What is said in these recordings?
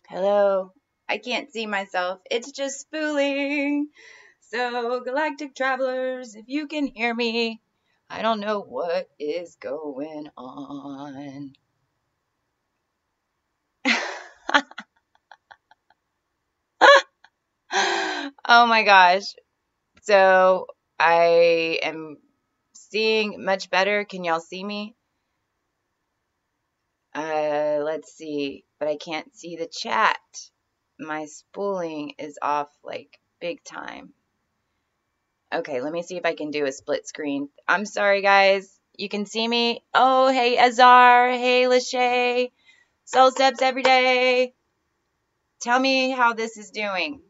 Hello. I can't see myself. It's just spooling. So, galactic travelers, if you can hear me, I don't know what is going on. Oh my gosh. So, I am seeing much better. Can y'all see me? Let's see. But I can't see the chat. My spooling is off like big time. Okay, let me see if I can do a split screen. I'm sorry, guys. You can see me? Oh, hey, Azar. Hey, Lachey. Soul Steps every day. Tell me how this is doing.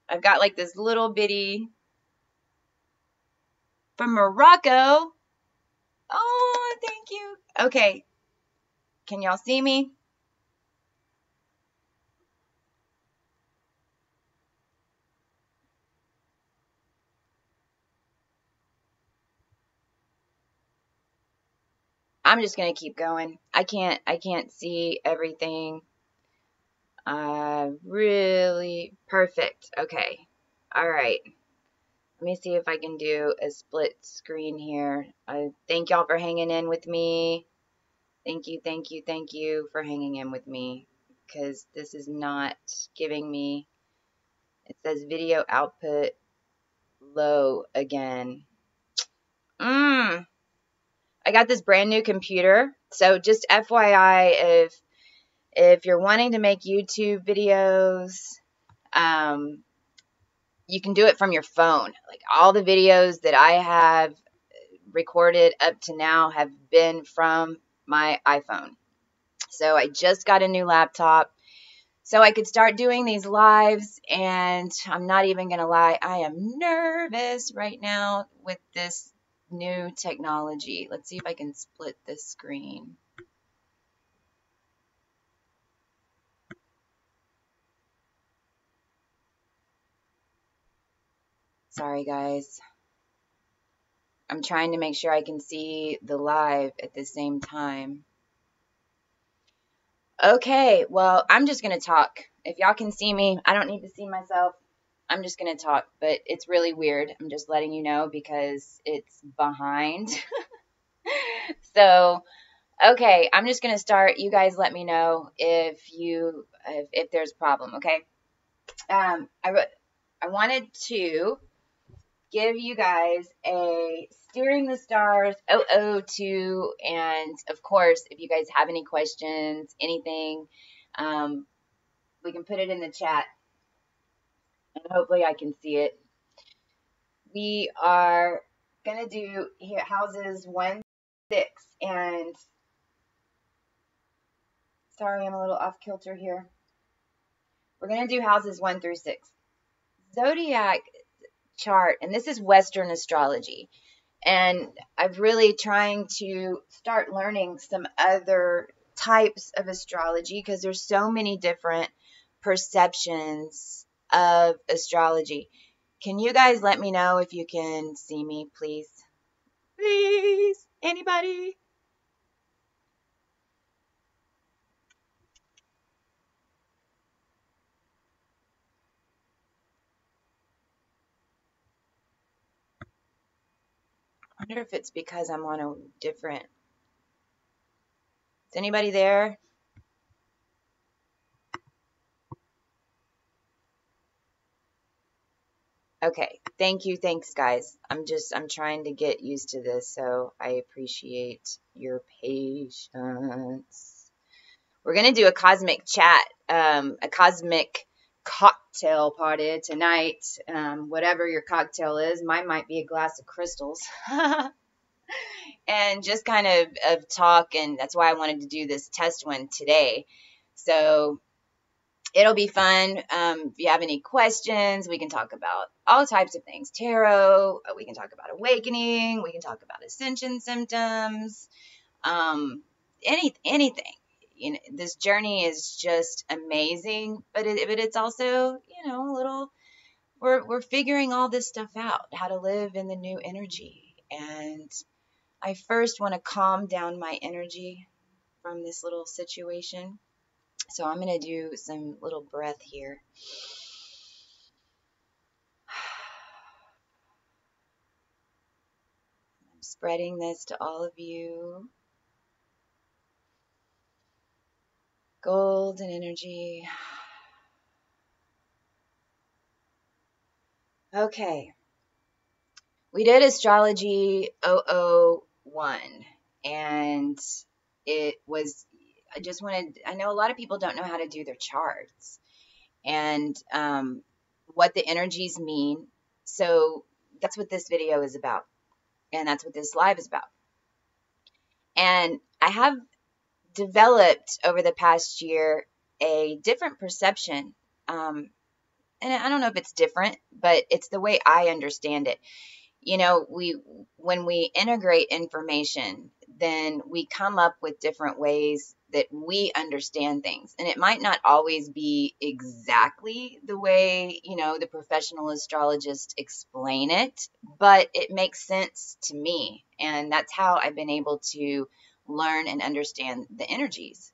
I've got like this little bitty from Morocco. Oh, thank you. Okay. Can y'all see me? I'm just going to keep going. I can't see everything. Really perfect. Okay. All right. Let me see if I can do a split screen here. Thank y'all for hanging in with me. Thank you for hanging in with me, because this is not giving me, it says video output low again. I got this brand new computer. So just FYI, if you're wanting to make YouTube videos, you can do it from your phone. Like all the videos that I have recorded up to now have been from my iPhone. So I just got a new laptop so I could start doing these lives, and I'm not even going to lie, I am nervous right now with this new technology. Let's see if I can split this screen. Sorry, guys. I'm trying to make sure I can see the live at the same time. Okay, well, I'm just going to talk. If y'all can see me, I don't need to see myself. I'm just going to talk, but it's really weird. I'm just letting you know because it's behind. So, okay, I'm just going to start. You guys let me know if there's a problem, okay? I wanted to give you guys a Steering the Stars 002, and of course, if you guys have any questions, anything, we can put it in the chat, and hopefully I can see it. We are going to do here houses 1 6, and sorry, I'm a little off kilter here. We're going to do houses 1 through 6. Zodiac chart, and this is Western Astrology. And I'm really trying to start learning some other types of astrology because there's so many different perceptions of astrology. Can you guys let me know if you can see me, please? Please? Anybody? I wonder if it's because I'm on a different... Is anybody there? Okay, thank you, thanks guys. I'm trying to get used to this, so I appreciate your patience. We're gonna do a cosmic chat, a cosmic cocktail party tonight. Whatever your cocktail is, mine might be a glass of crystals. And just kind of talk, and that's why I wanted to do this test one today. So it'll be fun. If you have any questions, we can talk about all types of things. Tarot, we can talk about awakening, we can talk about ascension symptoms, anything. You know, this journey is just amazing, but it's also, you know, a little, we're figuring all this stuff out, how to live in the new energy. And I first want to calm down my energy from this little situation. So I'm going to do some little breath here. I'm spreading this to all of you. Golden energy. Okay. We did astrology 001, and it was, I know a lot of people don't know how to do their charts and what the energies mean. So that's what this video is about. And that's what this live is about. And I have developed over the past year a different perception. And I don't know if it's different, but it's the way I understand it. You know, when we integrate information, then we come up with different ways that we understand things. And it might not always be exactly the way, you know, the professional astrologists explain it, but it makes sense to me. And that's how I've been able to learn and understand the energies.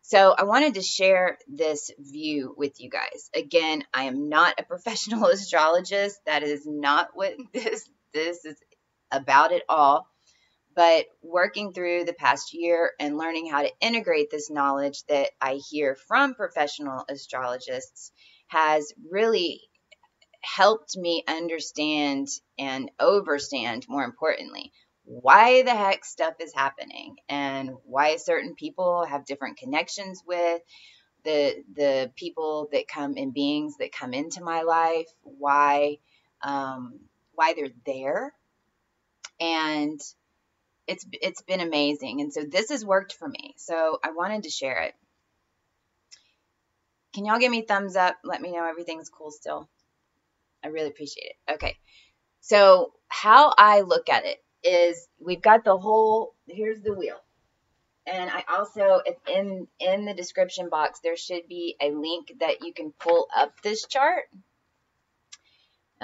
So I wanted to share this view with you guys. Again, I am not a professional astrologist. That is not what this is about at all. But working through the past year and learning how to integrate this knowledge that I hear from professional astrologists has really helped me understand and overstand, more importantly, why the heck stuff is happening and why certain people have different connections with the people that come and beings that come into my life, why they're there. And it's been amazing. And so this has worked for me. So I wanted to share it. Can y'all give me thumbs up? Let me know everything's cool still. I really appreciate it. Okay. So how I look at it is we've got the whole, here's the wheel. And I also, in the description box, there should be a link that you can pull up this chart.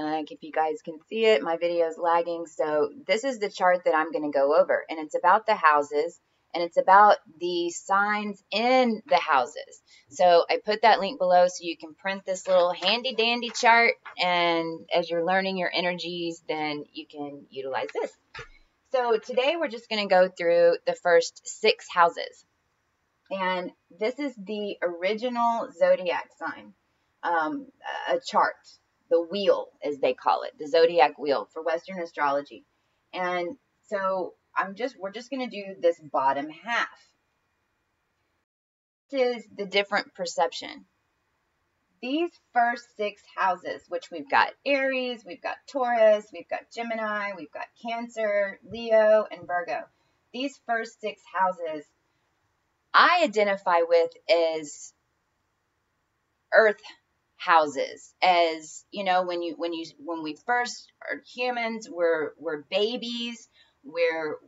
If you guys can see it, my video is lagging. So this is the chart that I'm going to go over. And it's about the houses. And it's about the signs in the houses. So I put that link below so you can print this little handy dandy chart. And as you're learning your energies, then you can utilize this. So today we're just going to go through the first 6 houses. And this is the original Zodiac sign, a chart, the wheel as they call it, the Zodiac wheel for Western astrology. And so we're just going to do this bottom half. This is the different perception. These first 6 houses, which we've got Aries, we've got Taurus, we've got Gemini, we've got Cancer, Leo, and Virgo. These first 6 houses I identify with as earth houses. As you know, when we first are humans, we're babies. We're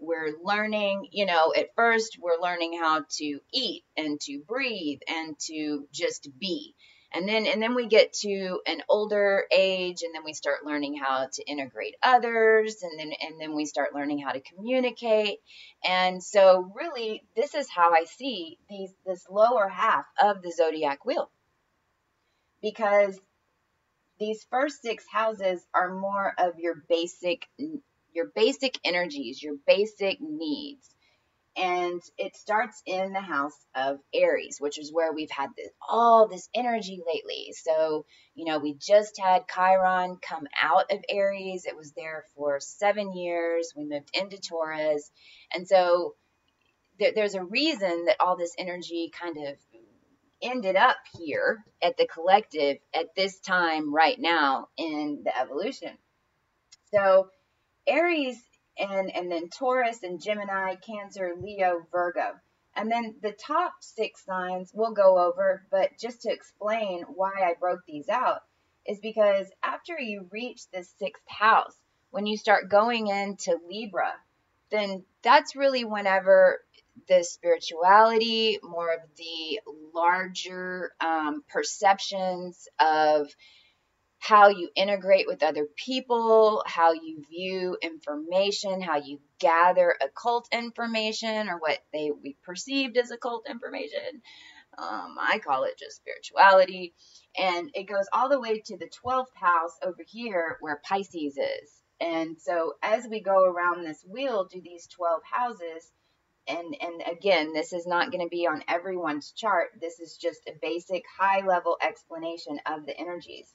learning, you know, at first we're learning how to eat and to breathe and to just be. And then we get to an older age, and then we start learning how to integrate others, and then we start learning how to communicate. And so really, this is how I see this lower half of the zodiac wheel. Because these first 6 houses are more of your basic energies, your basic needs. And it starts in the house of Aries, which is where we've had all this energy lately. So, you know, we just had Chiron come out of Aries. It was there for 7 years. We moved into Taurus. And so there's a reason that all this energy kind of ended up here at the collective at this time right now in the evolution. So Aries and then Taurus and Gemini, Cancer, Leo, Virgo. And then the top 6 signs we'll go over, but just to explain why I broke these out is because after you reach the 6th house, when you start going into Libra, then that's really whenever the spirituality, more of the larger perceptions of how you integrate with other people, how you view information, how you gather occult information or what we perceived as occult information. I call it just spirituality. And it goes all the way to the 12th house over here where Pisces is. And so as we go around this wheel to these 12 houses, and again, this is not going to be on everyone's chart. This is just a basic high level explanation of the energies.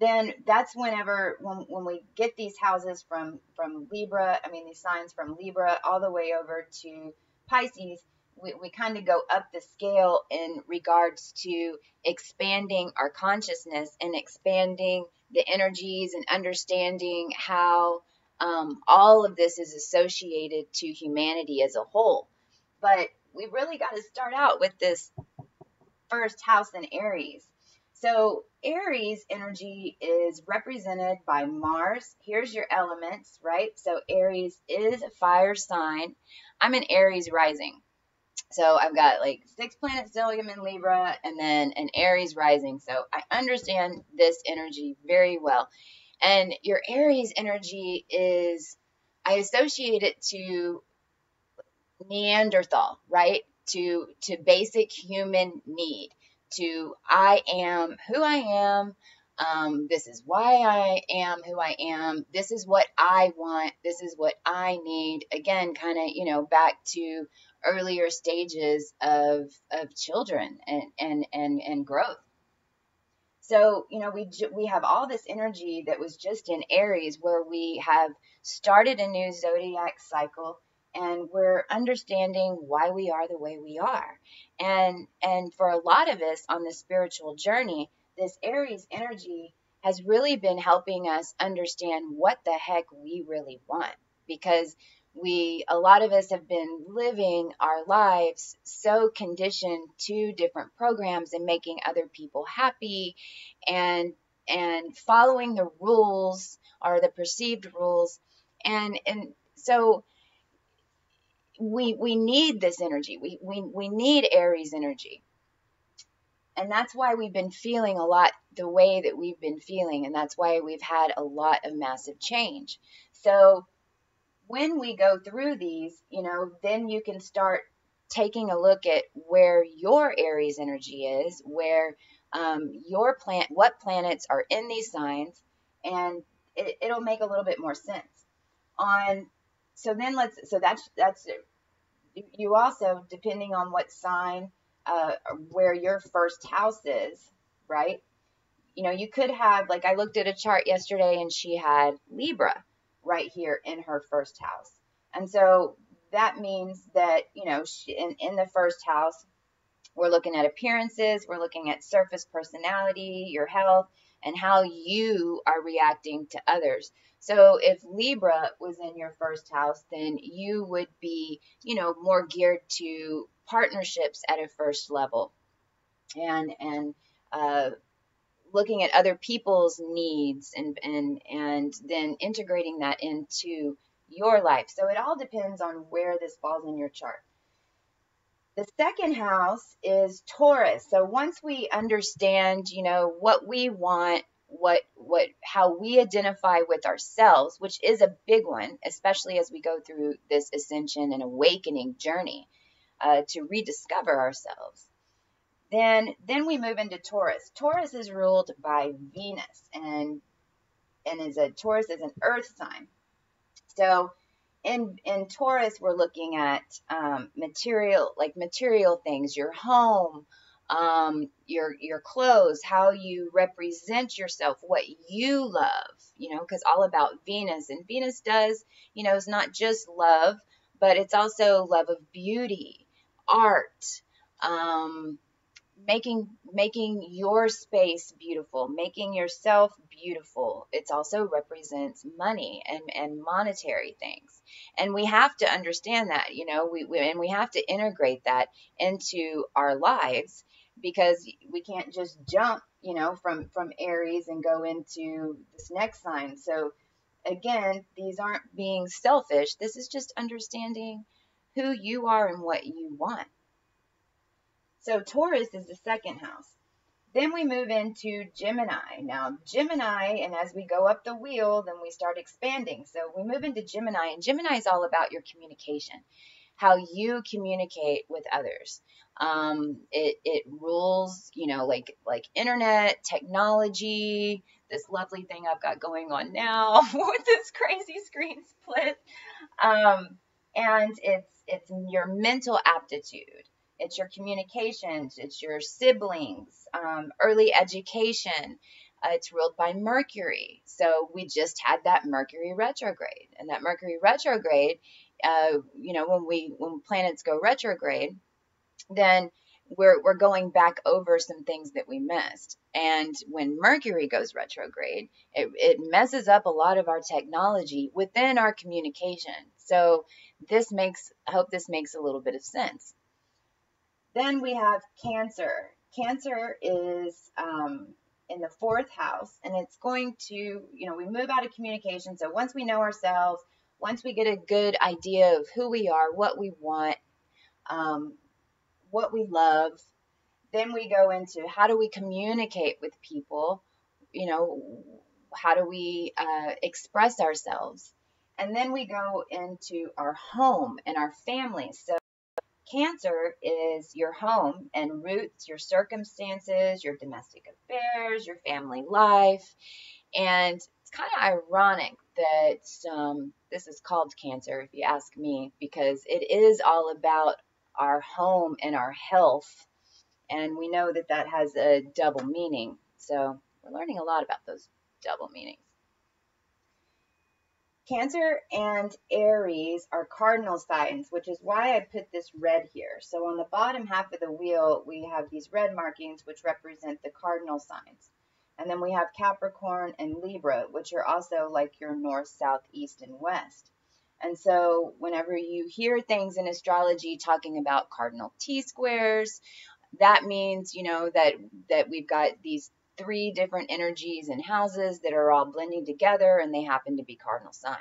Then that's whenever when we get these houses from Libra, I mean these signs from Libra all the way over to Pisces, we kind of go up the scale in regards to expanding our consciousness and expanding the energies and understanding how all of this is associated to humanity as a whole. But we really got to start out with this first house in Aries. So Aries energy is represented by Mars. Here's your elements, right? So Aries is a fire sign. I'm an Aries rising. So I've got like 6 planets stellium in Libra and then an Aries rising. So I understand this energy very well. And your Aries energy is, I associate it to Neanderthal, right? To basic human need. To I am who I am. This is why I am who I am. This is what I want. This is what I need. Again, kind of, back to earlier stages of children and growth. So, we have all this energy that was just in Aries where we have started a new zodiac cycle and we're understanding why we are the way we are. And for a lot of us on the spiritual journey, this Aries energy has really been helping us understand what the heck we really want, because a lot of us have been living our lives so conditioned to different programs and making other people happy and following the rules or the perceived rules. And so we need this energy. We need Aries energy. And that's why we've been feeling a lot the way that we've been feeling. And that's why we've had a lot of massive change. So when we go through these, then you can start taking a look at where your Aries energy is, where what planets are in these signs, and it'll make a little bit more sense. So that's it. You also, depending on what sign, where your first house is, right? You could have, like I looked at a chart yesterday and she had Libra right here in her first house. And so that means that, in the first house, we're looking at appearances, we're looking at surface personality, your health, and how you are reacting to others. So if Libra was in your first house, then you would be, more geared to partnerships at a first level and looking at other people's needs and then integrating that into your life. So it all depends on where this falls in your chart. The second house is Taurus. So once we understand, what we want, how we identify with ourselves, which is a big one, especially as we go through this ascension and awakening journey, to rediscover ourselves. Then we move into Taurus. Taurus is ruled by Venus, and Taurus is an earth sign. So in Taurus, we're looking at material things, your home, your clothes, how you represent yourself, what you love, because all about Venus. And Venus does, it's not just love, but it's also love of beauty, art, making your space beautiful, making yourself beautiful. It also represents money and monetary things. And we have to understand that, we have to integrate that into our lives, because we can't just jump, from Aries and go into this next sign. So again, these aren't being selfish. This is just understanding who you are and what you want. So Taurus is the second house. Then we move into Gemini. Now, Gemini, and as we go up the wheel, then we start expanding. So we move into Gemini, and Gemini is all about your communication. how you communicate with others. It rules, you know, like internet, technology, this lovely thing I've got going on now with this crazy screen split. And it's your mental aptitude, it's your communications, it's your siblings, early education. It's ruled by Mercury. So we just had that Mercury retrograde, and that Mercury retrograde, you know, when planets go retrograde, then we're going back over some things that we missed. And when Mercury goes retrograde, it messes up a lot of our technology within our communication. So I hope this makes a little bit of sense. Then we have Cancer. Cancer is in the 4th house, and it's going to, you know, we move out of communication. So once we know ourselves, once we get a good idea of who we are, what we want, what we love, then we go into how do we communicate with people, you know, how do we express ourselves, and then we go into our home and our family. So Cancer is your home and roots, your circumstances, your domestic affairs, your family life. And it's kind of ironic that this is called Cancer, if you ask me, because it is all about our home and our health. And we know that that has a double meaning. So we're learning a lot about those double meanings. Cancer and Aries are cardinal signs, which is why I put this red here. So on the bottom half of the wheel, we have these red markings, which represent the cardinal signs. And then we have Capricorn and Libra, which are also like your north, south, east, and west. And so whenever you hear things in astrology talking about cardinal T-squares, that means, you know, that we've got these 3 different energies and houses that are all blending together, and they happen to be cardinal signs.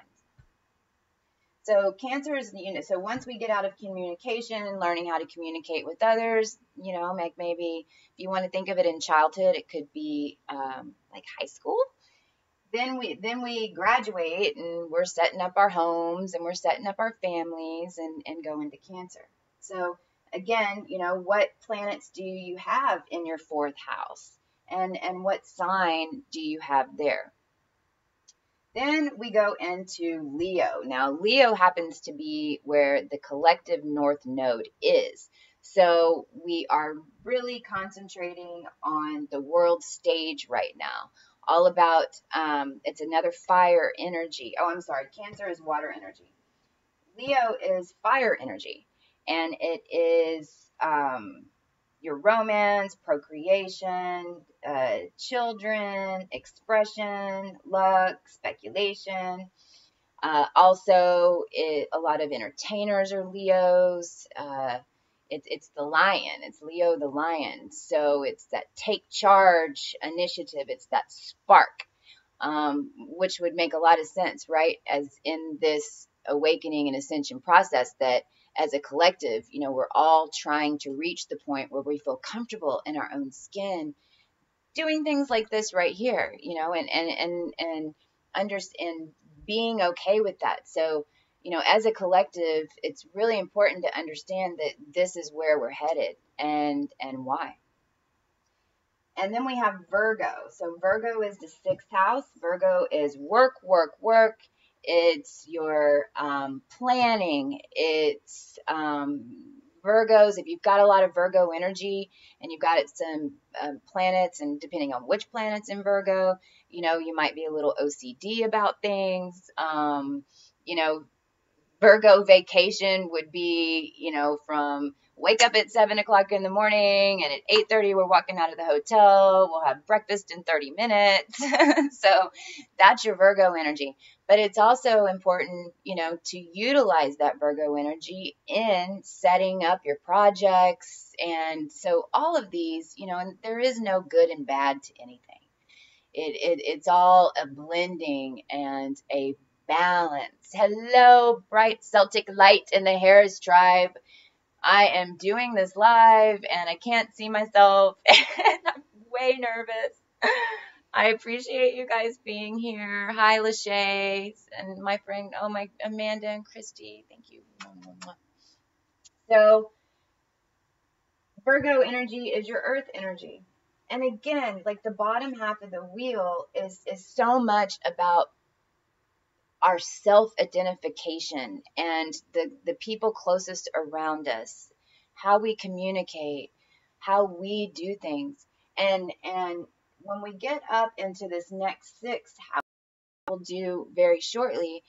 So Cancer is, you know, so once we get out of communication and learning how to communicate with others, you know, like maybe if you want to think of it in childhood, it could be like high school. Then we graduate and we're setting up our homes and we're setting up our families and go into Cancer. So again, you know, what planets do you have in your 4th house? And what sign do you have there? Then we go into Leo. Now, Leo happens to be where the collective north node is. So we are really concentrating on the world stage right now. All about, it's another fire energy. Oh, I'm sorry. Cancer is water energy. Leo is fire energy. And it is your romance, procreation, children, expression, luck, speculation. Also, a lot of entertainers are Leos. It's the lion. It's Leo the lion. So it's that take charge initiative. It's that spark, which would make a lot of sense, right? As in this awakening and ascension process, that as a collective, you know, we're all trying to reach the point where we feel comfortable in our own skin doing things like this right here, you know, and understand being okay with that. So, you know, as a collective, it's really important to understand that this is where we're headed and why. And then we have Virgo. So Virgo is the 6th house. Virgo is work, work, work. It's your planning. It's Virgos. If you've got a lot of Virgo energy and you've got some planets, and depending on which planet's in Virgo, you know, you might be a little OCD about things. You know, Virgo vacation would be, you know, from wake up at 7 o'clock in the morning and at 8:30 we're walking out of the hotel. We'll have breakfast in 30 minutes. So that's your Virgo energy. But it's also important, you know, to utilize that Virgo energy in setting up your projects. And so all of these, you know, and there is no good and bad to anything. It's all a blending and a balance. Hello, bright Celtic light in the Harris tribe. I am doing this live and I can't see myself and I'm way nervous. I appreciate you guys being here. Hi, Lachey, and my friend, oh my, Amanda and Christy. Thank you. So Virgo energy is your earth energy. And again, like the bottom half of the wheel is so much about our self-identification and the people closest around us, how we communicate, how we do things. And when we get up into this next six, how we'll do very shortly,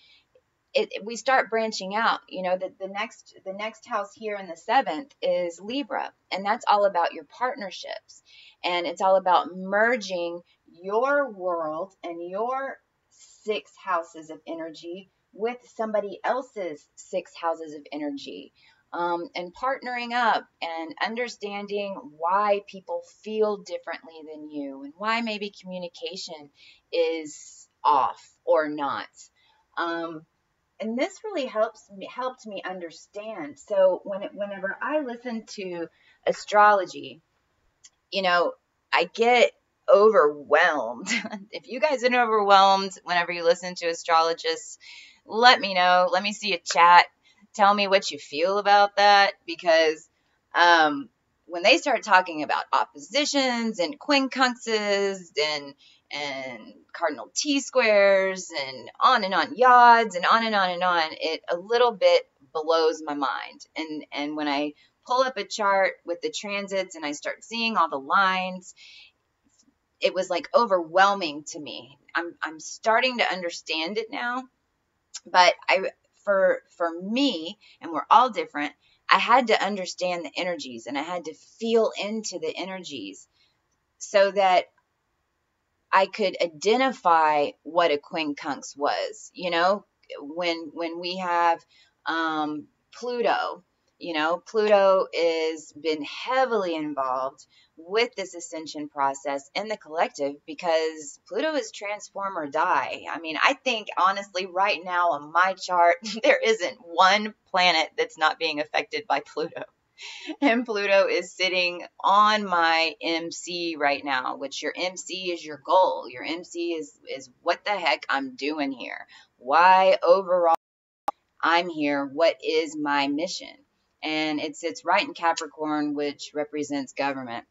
we start branching out. You know, the next house here in the seventh is Libra, and that's all about your partnerships, and it's all about merging your world and your six houses of energy with somebody else's six houses of energy, and partnering up and understanding why people feel differently than you and why maybe communication is off or not. And this really helped me understand. So whenever I listen to astrology, you know, I get overwhelmed. If you guys are overwhelmed whenever you listen to astrologists, let me know. Let me see a chat. Tell me what you feel about that, because when they start talking about oppositions and quincunxes and cardinal T-squares and on, yods and on and on and on, it a little bit blows my mind. And when I pull up a chart with the transits and I start seeing all the lines, it was like overwhelming to me. I'm starting to understand it now, but for me, and we're all different, I had to understand the energies and I had to feel into the energies so that I could identify what a quincunx was. You know, when we have Pluto, you know, Pluto is been heavily involved with this ascension process in the collective, because Pluto is transform or die. I mean, I think honestly right now on my chart, there isn't one planet that's not being affected by Pluto. And Pluto is sitting on my MC right now, which your MC is your goal. Your MC is what the heck I'm doing here. Why overall I'm here. What is my mission? And it sits right in Capricorn, which represents government.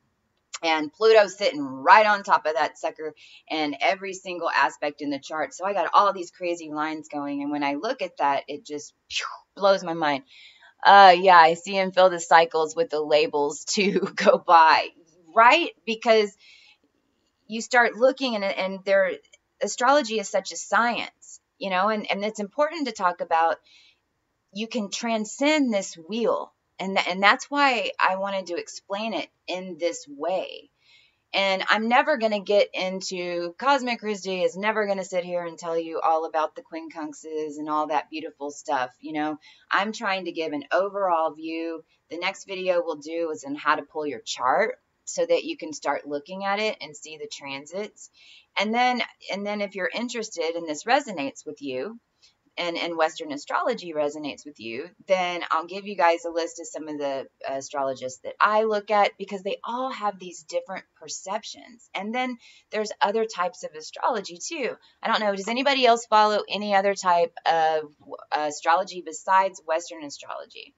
And Pluto's sitting right on top of that sucker and every single aspect in the chart. So I got all these crazy lines going. And when I look at that, it just blows my mind. Yeah, I see him fill the cycles with the labels to go by, right? Because you start looking and their astrology is such a science, you know, and it's important to talk about. You can transcend this wheel, and that's why I wanted to explain it in this way. And I'm never going to get into, Cosmic Christie is never going to sit here and tell you all about the quincunxes and all that beautiful stuff. You know, I'm trying to give an overall view. The next video we'll do is on how to pull your chart so that you can start looking at it and see the transits. And then if you're interested and this resonates with you, and Western astrology resonates with you, then I'll give you guys a list of some of the astrologists that I look at, because they all have these different perceptions. And then there's other types of astrology too. I don't know, does anybody else follow any other type of astrology besides Western astrology?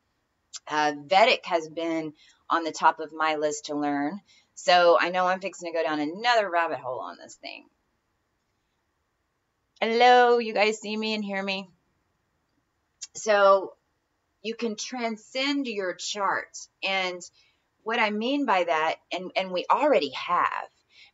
Vedic has been on the top of my list to learn. So I know I'm fixing to go down another rabbit hole on this thing. Hello, you guys see me and hear me? So you can transcend your chart. And what I mean by that, and we already have,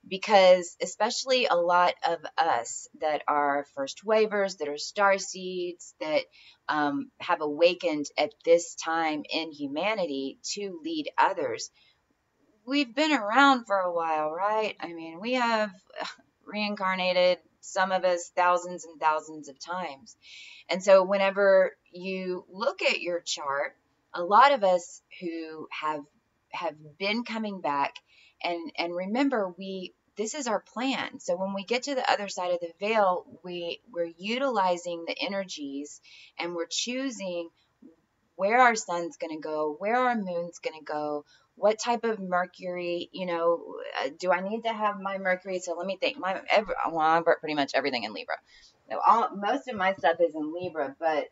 because especially a lot of us that are first wavers, that are star seeds, that have awakened at this time in humanity to lead others, we've been around for a while, right? I mean, we have reincarnated, some of us thousands and thousands of times. And so whenever you look at your chart, a lot of us who have been coming back, and remember, this is our plan. So when we get to the other side of the veil, we're utilizing the energies, and we're choosing where our sun's going to go, where our moon's going to go, what type of Mercury, you know, do I need to have my Mercury? So let me think. I'm pretty much everything in Libra. Most of my stuff is in Libra, but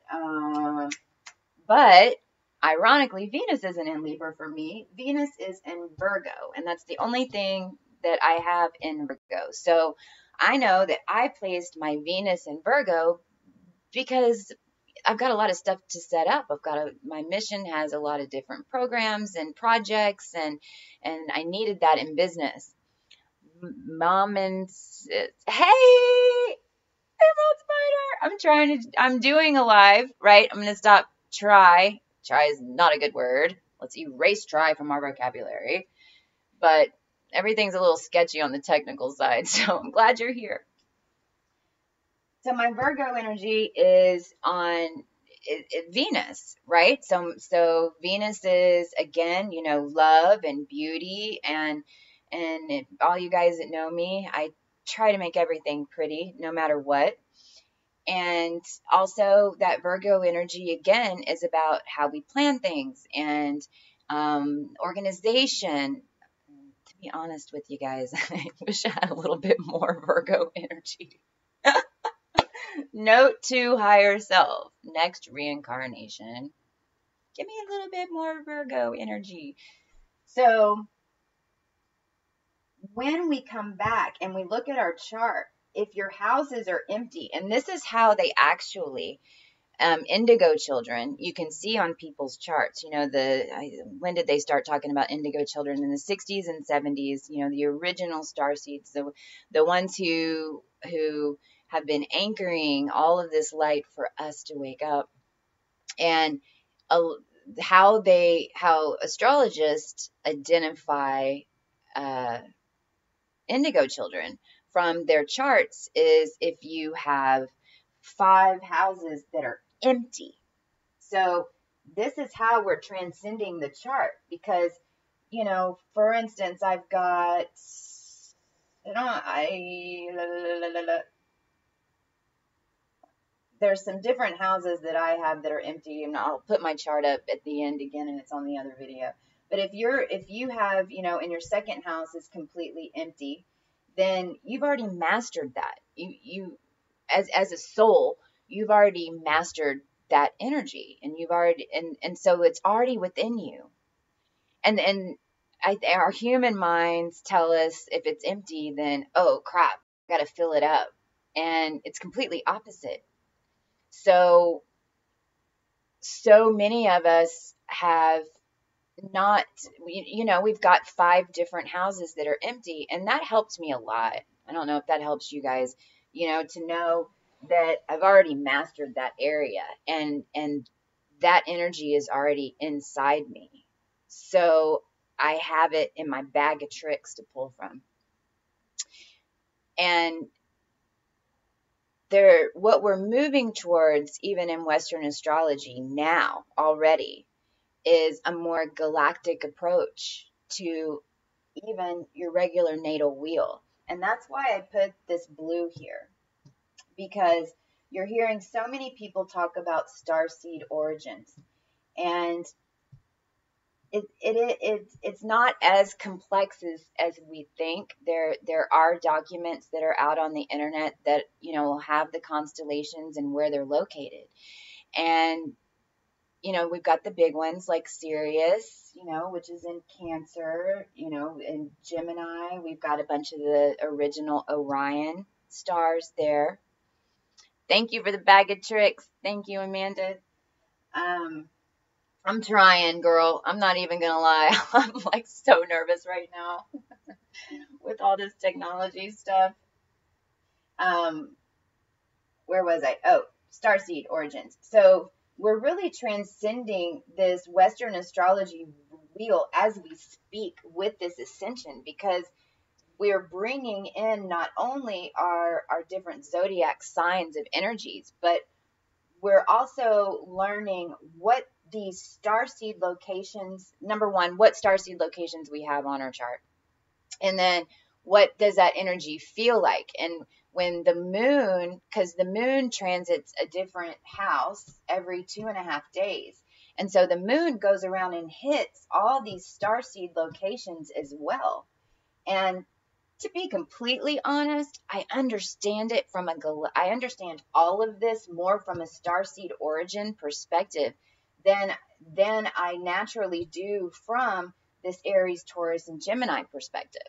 ironically, Venus isn't in Libra for me. Venus is in Virgo, and that's the only thing that I have in Virgo. So I know that I placed my Venus in Virgo because I've got a lot of stuff to set up. My mission has a lot of different programs and projects, and I needed that in business. Mom and hey, Spider, I'm doing a live, right? I'm gonna stop try. Try is not a good word. Let's erase try from our vocabulary. But everything's a little sketchy on the technical side, so I'm glad you're here. So my Virgo energy is on Venus, right? So Venus is, again, love and beauty, and all you guys that know me, I try to make everything pretty no matter what. And also that Virgo energy, again, is about how we plan things and organization. To be honest with you guys, I wish I had a little bit more Virgo energy. Note to higher self, next reincarnation, give me a little bit more Virgo energy. So when we come back and we look at our chart, if your houses are empty, and this is how they actually, indigo children, you can see on people's charts, when did they start talking about indigo children? In the 60s and 70s, the original star seeds, the ones who have been anchoring all of this light for us to wake up. And how astrologists identify indigo children from their charts is if you have 5 houses that are empty. So this is how we're transcending the chart, because, for instance, I've got, there's some different houses that I have that are empty, and I'll put my chart up at the end again, and it's on the other video. But if you have, in your second house is completely empty, then you've already mastered that. You as a soul, you've already mastered that energy, and and so it's already within you. And our human minds tell us if it's empty, then, oh crap, got to fill it up. And it's completely opposite. So many of us have not, we've got 5 different houses that are empty, and that helped me a lot. I don't know if that helps you guys, to know that I've already mastered that area, and that energy is already inside me. So I have it in my bag of tricks to pull from. And what we're moving towards, even in Western astrology now already, is a more galactic approach to even your regular natal wheel. And that's why I put this blue here, because you're hearing so many people talk about starseed origins, and it's not as complex as we think. There are documents that are out on the internet that will have the constellations and where they're located, and we've got the big ones like Sirius, which is in Cancer, in Gemini. We've got a bunch of the original Orion stars there. Thank you for the bag of tricks. Thank you, Amanda. I'm trying, girl. I'm not even going to lie. I'm like so nervous right now with all this technology stuff. Where was I? Oh, starseed origins. So we're really transcending this Western astrology wheel as we speak with this ascension, because we're bringing in not only our different zodiac signs of energies, but we're also learning what these starseed locations, number one, what starseed locations we have on our chart. And then what does that energy feel like? And when the moon, because the moon transits a different house every 2.5 days. And so the moon goes around and hits all these starseed locations as well. And to be completely honest, I understand it I understand all of this more from a starseed origin perspective than than I naturally do from this Aries, Taurus, and Gemini perspective.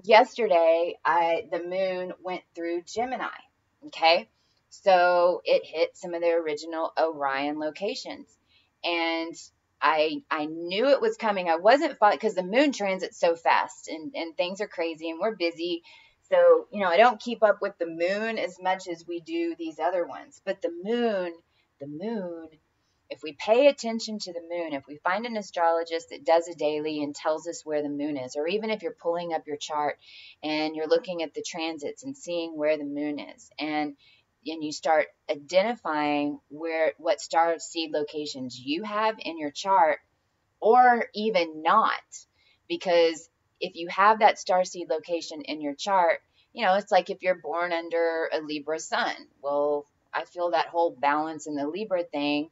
Yesterday, the moon went through Gemini, okay? So it hit some of the original Orion locations. And I knew it was coming. I wasn't following because the moon transits so fast and things are crazy and we're busy. So, you know, I don't keep up with the moon as much as we do these other ones. But the moon, if we pay attention to the moon, if we find an astrologist that does a daily and tells us where the moon is, or even if you're pulling up your chart and you're looking at the transits and seeing where the moon is, and you start identifying what star seed locations you have in your chart, or even not, because if you have that star seed location in your chart, you know, it's like if you're born under a Libra sun. Well, I feel that whole balance in the Libra thing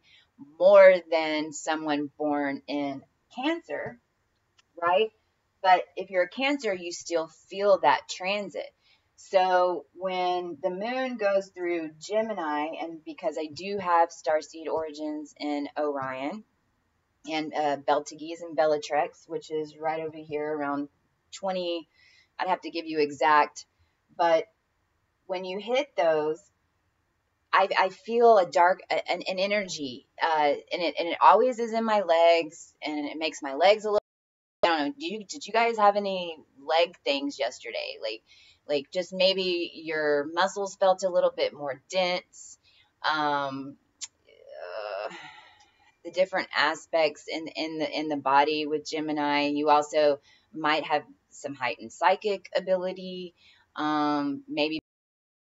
more than someone born in Cancer, right? But if you're a Cancer, you still feel that transit. So when the moon goes through Gemini, and because I do have starseed origins in Orion and Beltages and Bellatrix, which is right over here around 20, I'd have to give you exact, but when you hit those, I feel an energy, and it always is in my legs, and it makes my legs a little. I don't know. Did you guys have any leg things yesterday? Like just maybe your muscles felt a little bit more dense. Um, the different aspects in the body with Gemini. You also might have some heightened psychic ability. Maybe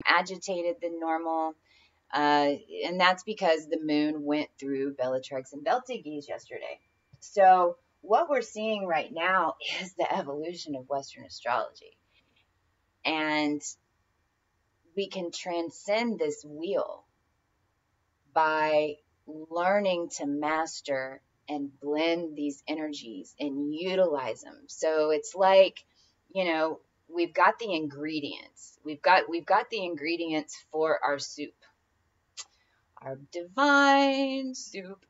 agitated than normal. And that's because the moon went through Bellatrix and Beltages yesterday. So what we're seeing right now is the evolution of Western astrology. And we can transcend this wheel by learning to master and blend these energies and utilize them. So it's like, you know, we've got the ingredients. We've got the ingredients for our soup. Our divine soup.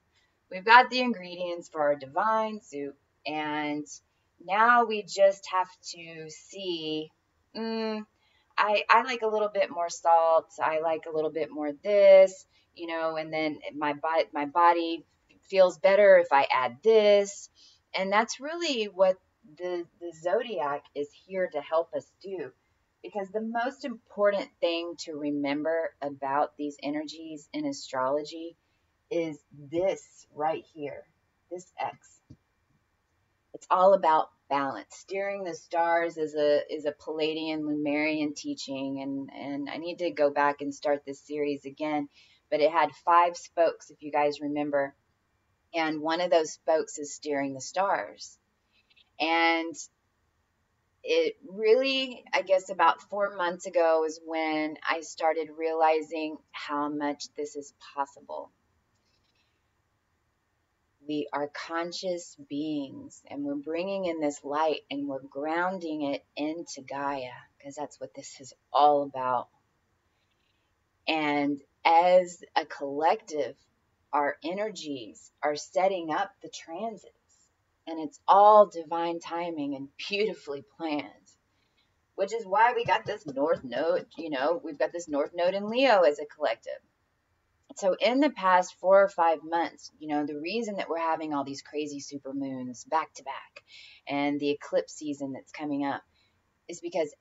We've got the ingredients for our divine soup, and now we just have to see, I like a little bit more salt, I like a little bit more this, you know, and then my body feels better if I add this. And that's really what the Zodiac is here to help us do. Because the most important thing to remember about these energies in astrology is this right here, this X. It's all about balance. Steering the stars is a Palladian Lemurian teaching, and I need to go back and start this series again, but it had 5 spokes, if you guys remember, and one of those spokes is steering the stars. And it really, I guess about 4 months ago is when I started realizing how much this is possible. We are conscious beings, and we're bringing in this light and we're grounding it into Gaia, because that's what this is all about. And as a collective, our energies are setting up the transits, and it's all divine timing and beautifully planned. Which is why we got this North Node, you know, we've got this North Node in Leo as a collective. So in the past 4 or 5 months, you know, the reason that we're having all these crazy super moons back to back and the eclipse season that's coming up is because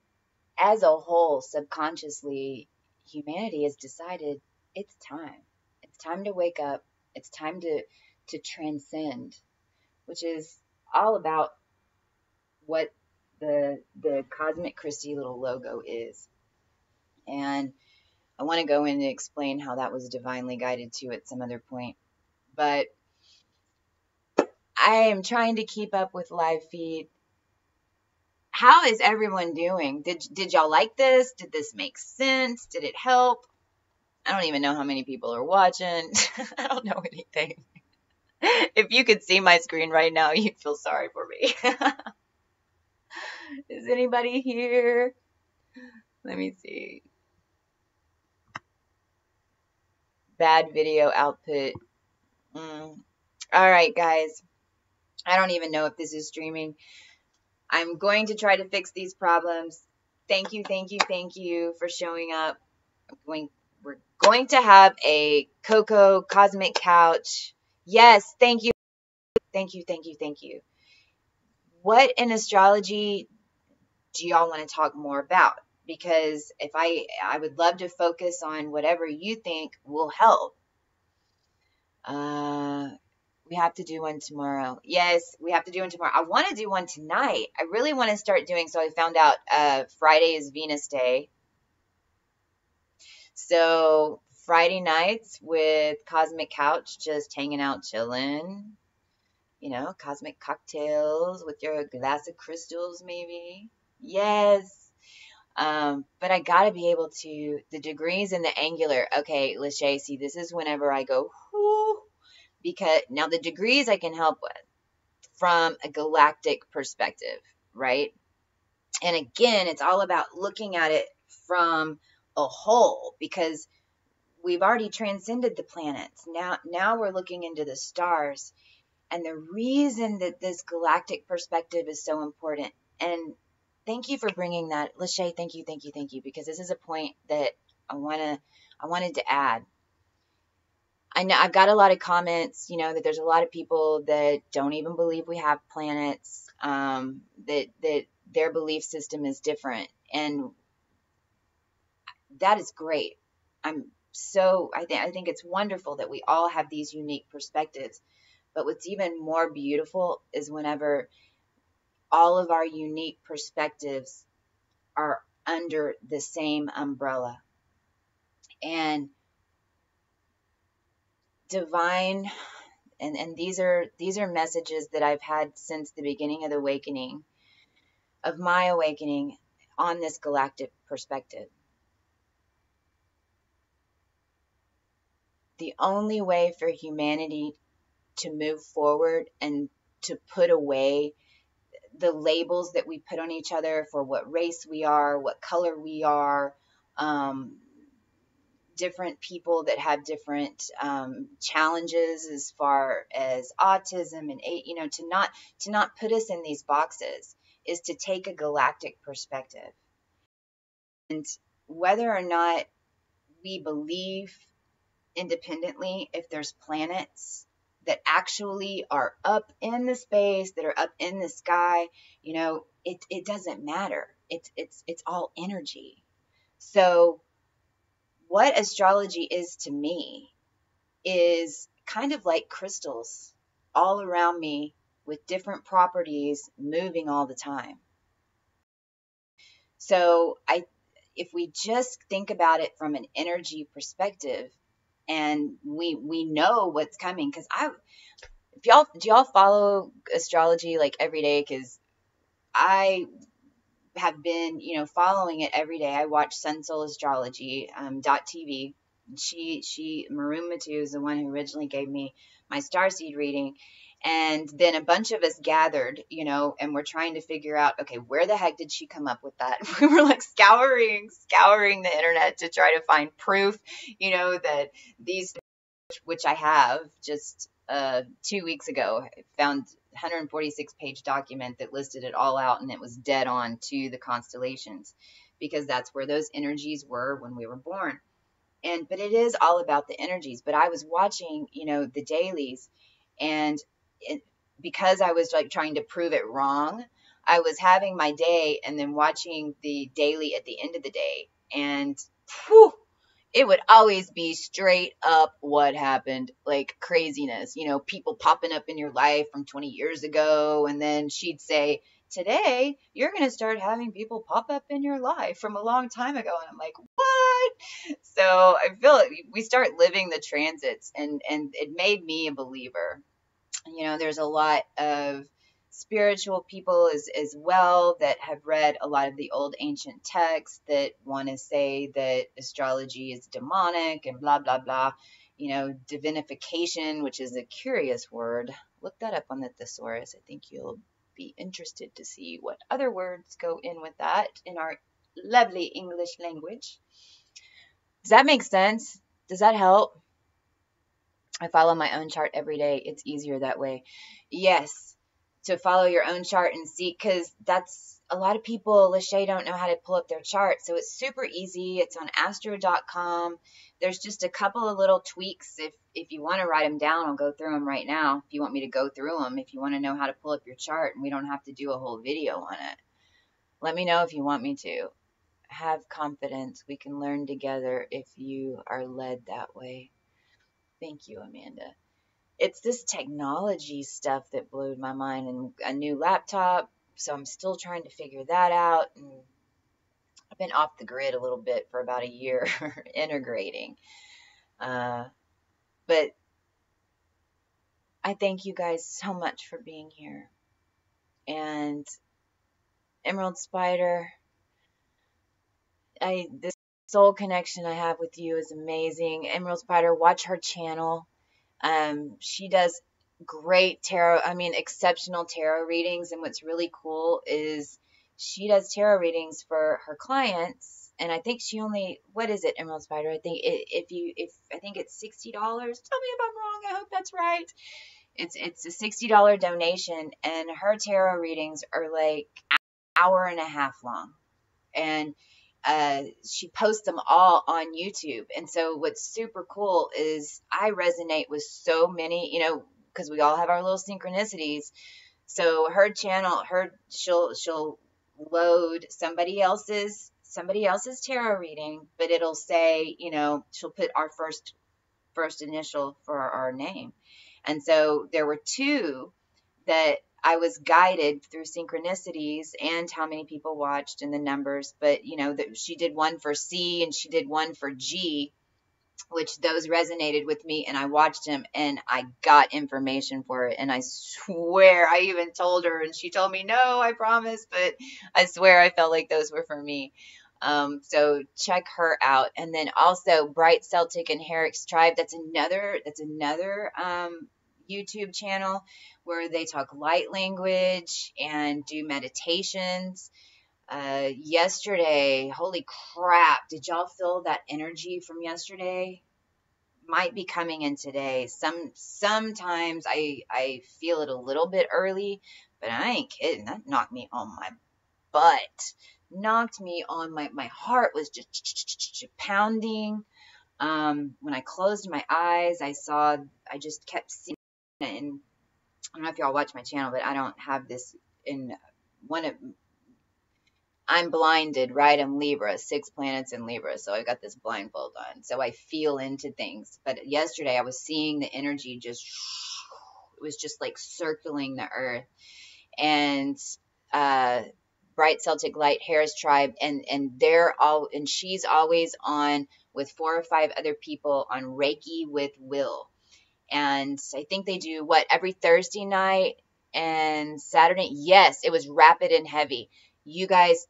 as a whole, subconsciously, humanity has decided it's time. It's time to wake up. It's time to transcend, which is all about what the Cosmic Christie little logo is. And I want to go in and explain how that was divinely guided to at some other point. But I am trying to keep up with live feed. How is everyone doing? Did y'all like this? Did this make sense? Did it help? I don't even know how many people are watching. I don't know anything. If you could see my screen right now, you'd feel sorry for me. Is anybody here? Let me see. Bad video output. Mm. All right, guys. I don't even know if this is streaming. I'm going to try to fix these problems. Thank you, thank you, thank you for showing up. We're going to have a CoCo Cosmic Couch. Yes, thank you, thank you, thank you, thank you. What in astrology do y'all want to talk more about? Because if I would love to focus on whatever you think will help. We have to do one tomorrow. Yes, we have to do one tomorrow. I want to do one tonight. I really want to start doing, so I found out Friday is Venus Day. So Friday nights with Cosmic Couch, just hanging out, chilling. You know, cosmic cocktails with your glass of crystals, maybe. Yes. But I gotta be able to, the degrees and the angular. Okay, Lachey, see, this is whenever I go, whoo, because now the degrees I can help with from a galactic perspective, right? And again, it's all about looking at it from a whole, because we've already transcended the planets. Now we're looking into the stars. And the reason that this galactic perspective is so important, and thank you for bringing that, Lachey. Thank you, thank you, thank you, because this is a point that I wanted to add. I know I've got a lot of comments, you know, that there's a lot of people that don't even believe we have planets, that their belief system is different, and that is great. I think it's wonderful that we all have these unique perspectives. But what's even more beautiful is whenever all of our unique perspectives are under the same umbrella. And divine, and these are messages that I've had since the beginning of the awakening, of my awakening on this galactic perspective. The only way for humanity to move forward and to put away the labels that we put on each other for what race we are, what color we are, different people that have different challenges as far as autism and, you know, to not put us in these boxes, is to take a galactic perspective. And whether or not we believe independently if there's planets that actually are up in the space, that are up in the sky, you know, it doesn't matter. It's all energy. So what astrology is to me is kind of like crystals all around me with different properties moving all the time. So if we just think about it from an energy perspective, and we know what's coming, because do y'all follow astrology like every day? Because I have been, you know, following it every day. I watch Sun Soul Astrology .tv. Maroon Matu is the one who originally gave me my starseed reading. And then a bunch of us gathered, you know, and we're trying to figure out, okay, where the heck did she come up with that? We were like scouring the internet to try to find proof, you know, that these, which I have just 2 weeks ago, I found 146-page document that listed it all out, and it was dead on to the constellations, because that's where those energies were when we were born. But it is all about the energies. But I was watching, you know, the dailies, and because I was like trying to prove it wrong, I was having my day and then watching the daily at the end of the day, and whew, it would always be straight up what happened, like craziness, you know, people popping up in your life from 20 years ago. And then she'd say, today, you're going to start having people pop up in your life from a long time ago. And I'm like, what? So I feel like we start living the transits, and it made me a believer. You know, there's a lot of spiritual people as well that have read a lot of the old ancient texts that want to say that astrology is demonic and blah, blah, blah. You know, divinification, which is a curious word. Look that up on the thesaurus. I think you'll be interested to see what other words go in with that in our lovely English language. Does that make sense? Does that help? I follow my own chart every day. It's easier that way. Yes, to follow your own chart and see, because that's a lot of people, Lachey, don't know how to pull up their chart. So it's super easy. It's on astro.com. There's just a couple of little tweaks. If you want to write them down, I'll go through them right now. If you want me to go through them, if you want to know how to pull up your chart, and we don't have to do a whole video on it, let me know if you want me to. Have confidence. We can learn together if you are led that way. Thank you, Amanda. It's this technology stuff that blew my mind, and a new laptop. So I'm still trying to figure that out. And I've been off the grid a little bit for about a year integrating. But I thank you guys so much for being here. And Emerald Spider, this soul connection I have with you is amazing. Emerald Spider, watch her channel. She does great tarot, exceptional tarot readings. And what's really cool is she does tarot readings for her clients. And I think she only, what is it, Emerald Spider? I think I think it's $60. Tell me if I'm wrong. I hope that's right. It's a $60 donation, and her tarot readings are like an hour and a half long. And she posts them all on YouTube. And so what's super cool is I resonate with so many, because we all have our little synchronicities. So her channel, she'll load somebody else's tarot reading, but it'll say, she'll put our first initial for our name. And so there were two that I was guided through synchronicities and how many people watched and the numbers. But, she did one for C and she did one for G, which those resonated with me. And I watched them and I got information for it. And I swear I even told her, and she told me, no, I promise. But I swear I felt like those were for me. So check her out. And then also Bright Celtic and Herrick's Tribe. That's another YouTube channel where they talk light language and do meditations. Yesterday, holy crap, did y'all feel that energy from yesterday? Might be coming in today. Sometimes I feel it a little bit early, but I ain't kidding. That knocked me on my butt. Knocked me on my heart was just pounding. When I closed my eyes, I just kept seeing it. And I don't know if y'all watch my channel, but I don't have this in one of, I'm blinded, right? I'm Libra, 6 planets in Libra. So I got this blindfold on. So I feel into things. But yesterday I was seeing the energy it was just like circling the earth. And, Bright Celtic Light, Harris Tribe, and she's always on with 4 or 5 other people on Reiki with Will. And I think they do every Thursday night and Saturday. Yes, it was rapid and heavy. You guys,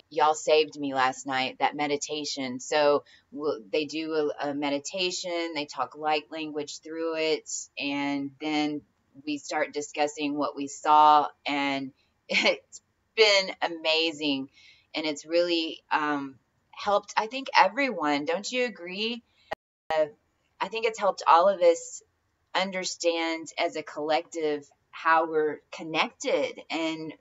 y'all saved me last night, that meditation. So they do a meditation, they talk light language through it, and then we start discussing what we saw, and it's been amazing. And it's really helped, I think, everyone. Don't you agree? I think it's helped all of us understand as a collective how we're connected, and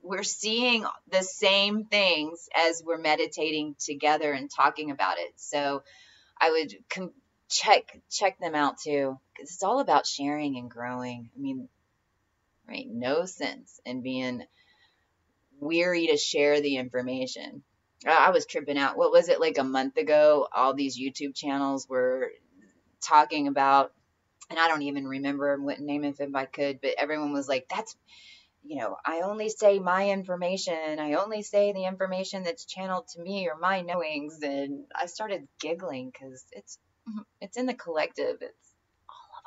we're seeing the same things as we're meditating together and talking about it. So I would check them out too, because it's all about sharing and growing. There ain't no sense in being weary to share the information. I was tripping out. What was it, like a month ago? All these YouTube channels were talking about, and I don't even remember what name it if I could, but everyone was like, that's, I only say my information. I only say the information that's channeled to me or my knowings. And I started giggling because it's in the collective. It's all of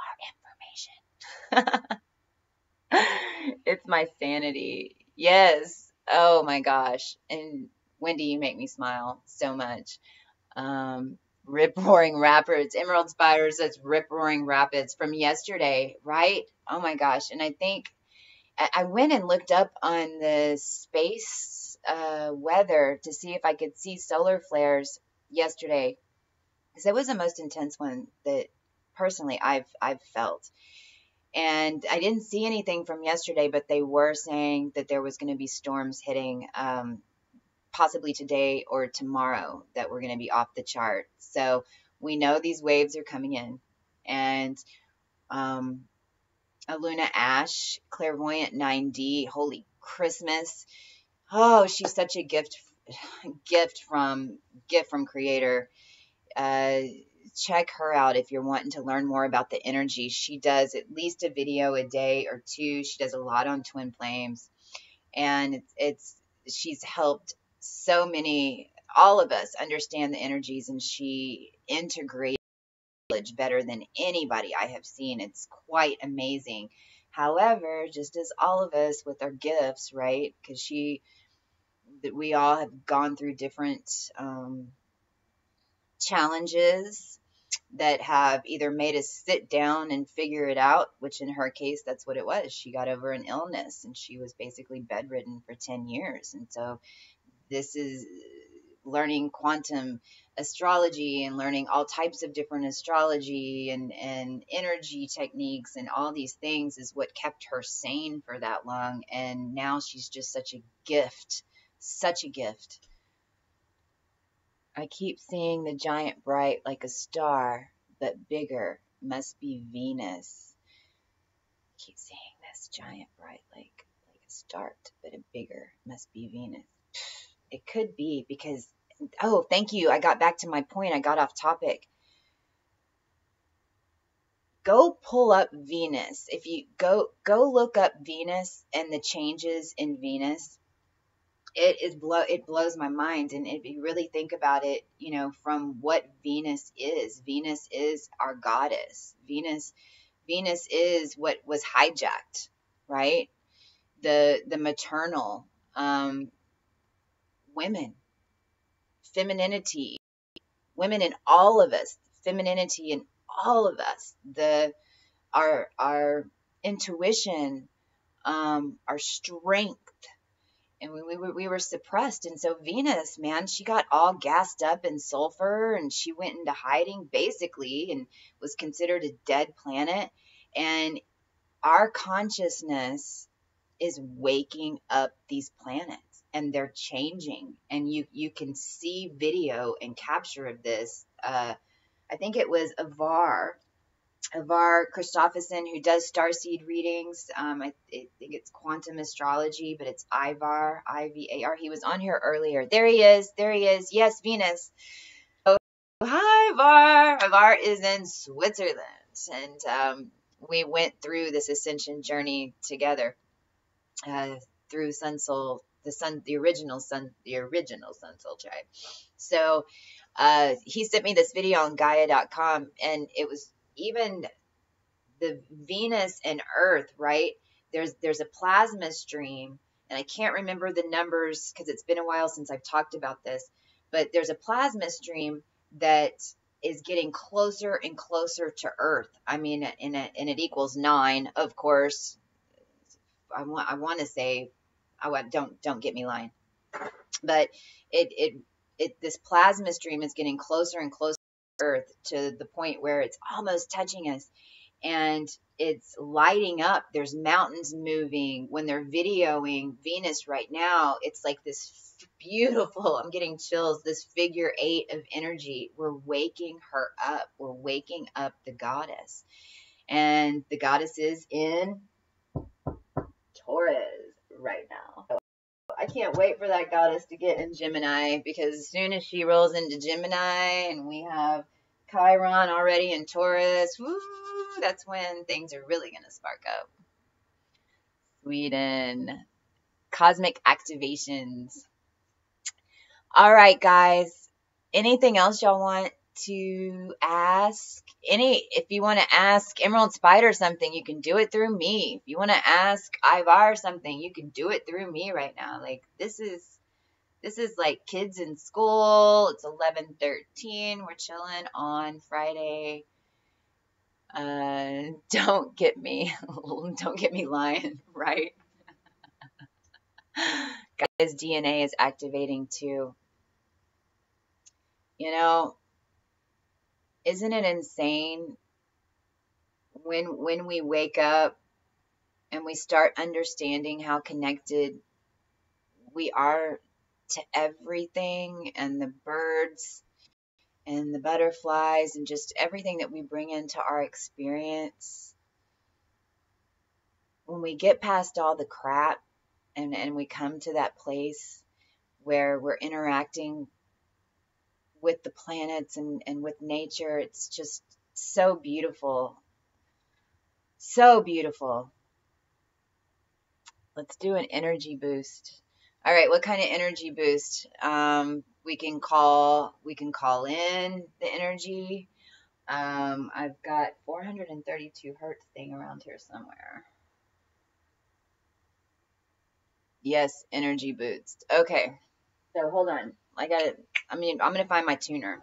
our information. It's my sanity. Yes. Oh my gosh. And Wendy, you make me smile so much. Rip Roaring Rapids. Emerald Spider says Rip Roaring Rapids from yesterday, right? Oh my gosh. And I think I went and looked up on the space weather to see if I could see solar flares yesterday, because it was the most intense one that personally I've felt. And I didn't see anything from yesterday, but they were saying that there was going to be storms hitting possibly today or tomorrow that were going to be off the chart. So we know these waves are coming in. And Aluna Ash, clairvoyant 9D, holy Christmas. Oh, she's such a gift from creator. Check her out if you're wanting to learn more about the energy. She does at least a video a day or two. She does a lot on twin flames, and she's helped so many, all of us, understand the energies, and she integrates knowledge better than anybody I have seen. It's quite amazing. However, just as all of us with our gifts, right? Because we all have gone through different challenges that have either made us sit down and figure it out, which in her case, that's what it was. She got over an illness and she was basically bedridden for 10 years. And so this is learning quantum astrology and learning all types of different astrology and energy techniques and all these things is what kept her sane for that long. And now she's just such a gift, such a gift. I keep seeing the giant bright like a star, but bigger must be Venus. I keep seeing this giant bright like a star, but a bigger must be Venus. It could be because, oh, thank you. I got back to my point. I got off topic. Go pull up Venus. If you go look up Venus and the changes in Venus, it blows my mind. And if you really think about it, you know, from what Venus is our goddess. Venus is what was hijacked, right? The maternal, women, femininity, women in all of us, femininity in all of us, our intuition, our strength. And we were suppressed. And so Venus, man, she got all gassed up in sulfur and she went into hiding basically and was considered a dead planet. And our consciousness is waking up these planets and they're changing. And you can see video and capture of this. I think it was Avar Christopherson, who does starseed readings. I think it's quantum astrology, but it's Ivar, Ivar. He was on here earlier. There he is. Yes, Venus. Oh, hi, Ivar. Ivar is in Switzerland, and we went through this ascension journey together through Sun Soul, the original Sun Soul tribe. So he sent me this video on Gaia.com, and it was even the Venus and Earth, right? There's a plasma stream, and I can't remember the numbers because it's been a while since I've talked about this, but there's a plasma stream that is getting closer and closer to Earth. I mean, and it equals 9, of course. I want to say, don't get me lying, but this plasma stream is getting closer and closer to Earth to the point where it's almost touching us. And it's lighting up. There's mountains moving. When they're videoing Venus right now, it's like this beautiful, I'm getting chills, this figure 8 of energy. We're waking her up. We're waking up the goddess. And the goddess is in Taurus right now. I can't wait for that goddess to get in Gemini, because as soon as she rolls into Gemini and we have Chiron already in Taurus, woo, that's when things are really going to spark up. Sweden. Cosmic activations. All right, guys. Anything else y'all want to ask? If you want to ask Emerald Spider something, you can do it through me. If you want to ask Ivar something, you can do it through me right now. Like, this is like kids in school. It's 11:13. We're chilling on Friday. Don't get me lying, right? Guys, DNA is activating too. You know, isn't it insane when we wake up and we start understanding how connected we are to everything, and the birds and the butterflies and just everything that we bring into our experience, when we get past all the crap and we come to that place where we're interacting with the planets and with nature, it's just so beautiful. So beautiful. Let's do an energy boost. All right, what kind of energy boost? We can call in the energy. I've got 432 hertz thing around here somewhere. Yes, energy boost. Okay. So hold on. I'm gonna find my tuner.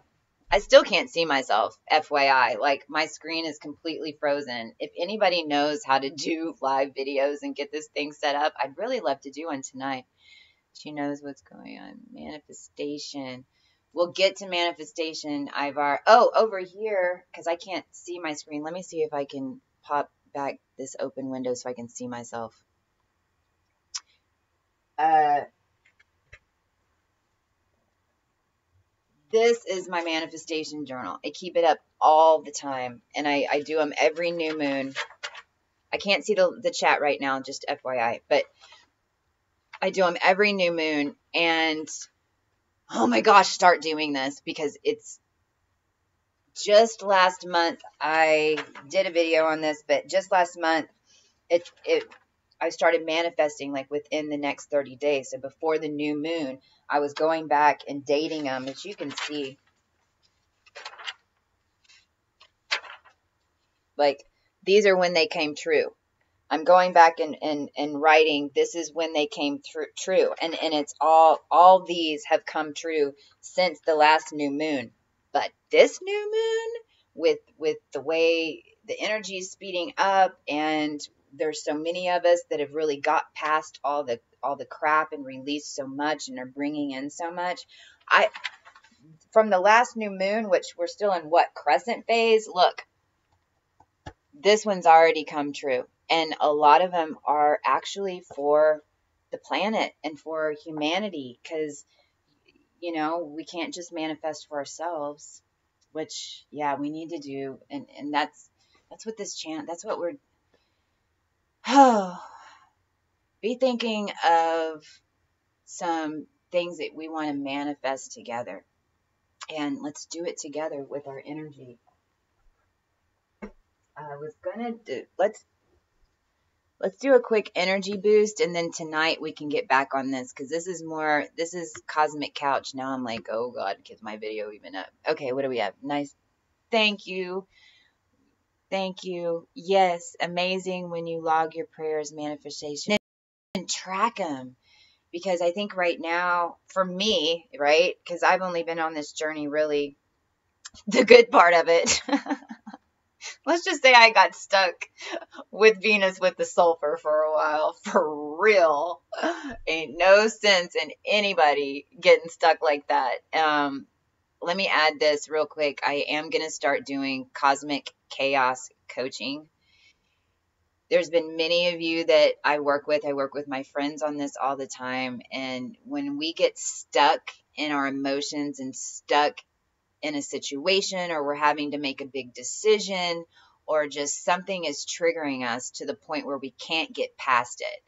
I still can't see myself, FYI. Like, my screen is completely frozen. If anybody knows how to do live videos and get this thing set up, I'd really love to do one tonight. She knows what's going on. Manifestation. We'll get to manifestation, Ivar. Oh, over here, because I can't see my screen. Let me see if I can pop back this open window so I can see myself. This is my manifestation journal. I keep it up all the time, and I do them every new moon. I can't see the chat right now, just FYI, but I do them every new moon, and oh my gosh, start doing this, because it's just last month I did a video on this, but just last month I started manifesting like within the next 30 days. So before the new moon, I was going back and dating them, as you can see. Like, these are when they came true. I'm going back and writing, this is when they came true. And it's all these have come true since the last new moon. But this new moon, with the way the energy is speeding up, and there's so many of us that have really got past all the crap and released so much and are bringing in so much. From the last new moon, which we're still in what, crescent phase, look, this one's already come true. And a lot of them are actually for the planet and for humanity, because, you know, we can't just manifest for ourselves, which, yeah, we need to do. And that's what this that's what we're, be thinking of some things that we want to manifest together. And let's do it together with our energy. I was gonna do, let's do a quick energy boost, and then tonight we can get back on this, because this is Cosmic Couch. Now I'm like, oh God, is my video even up? Okay, what do we have? Nice. Thank you. Thank you. Yes, amazing when you log your prayers, manifestation, and track them. Because I think right now, for me, right, because I've only been on this journey, really, the good part of it. Let's just say I got stuck with Venus with the sulfur for a while. For real. Ain't no sense in anybody getting stuck like that. Let me add this real quick. I am going to start doing cosmic chaos coaching. There's been many of you that I work with my friends on this all the time. And when we get stuck in our emotions and stuck in a situation, or we're having to make a big decision, or just something is triggering us to the point where we can't get past it,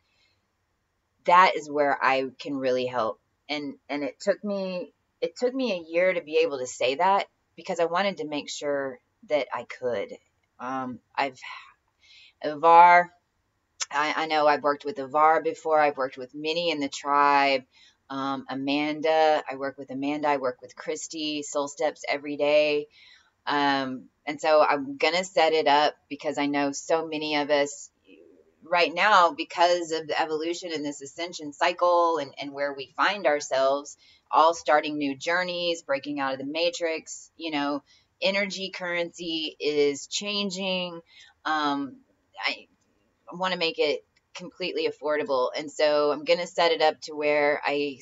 that is where I can really help. And it took me a year to be able to say that, because I wanted to make sure that I could. Ivar, I know I've worked with Ivar before. I've worked with Minnie in the tribe. Amanda, I work with Amanda. I work with Christy, Soul Steps every day. And so I'm going to set it up, because I know so many of us right now, because of the evolution and this ascension cycle, and where we find ourselves, all starting new journeys, breaking out of the matrix, you know, energy currency is changing. I want to make it completely affordable. And so I'm going to set it up to where I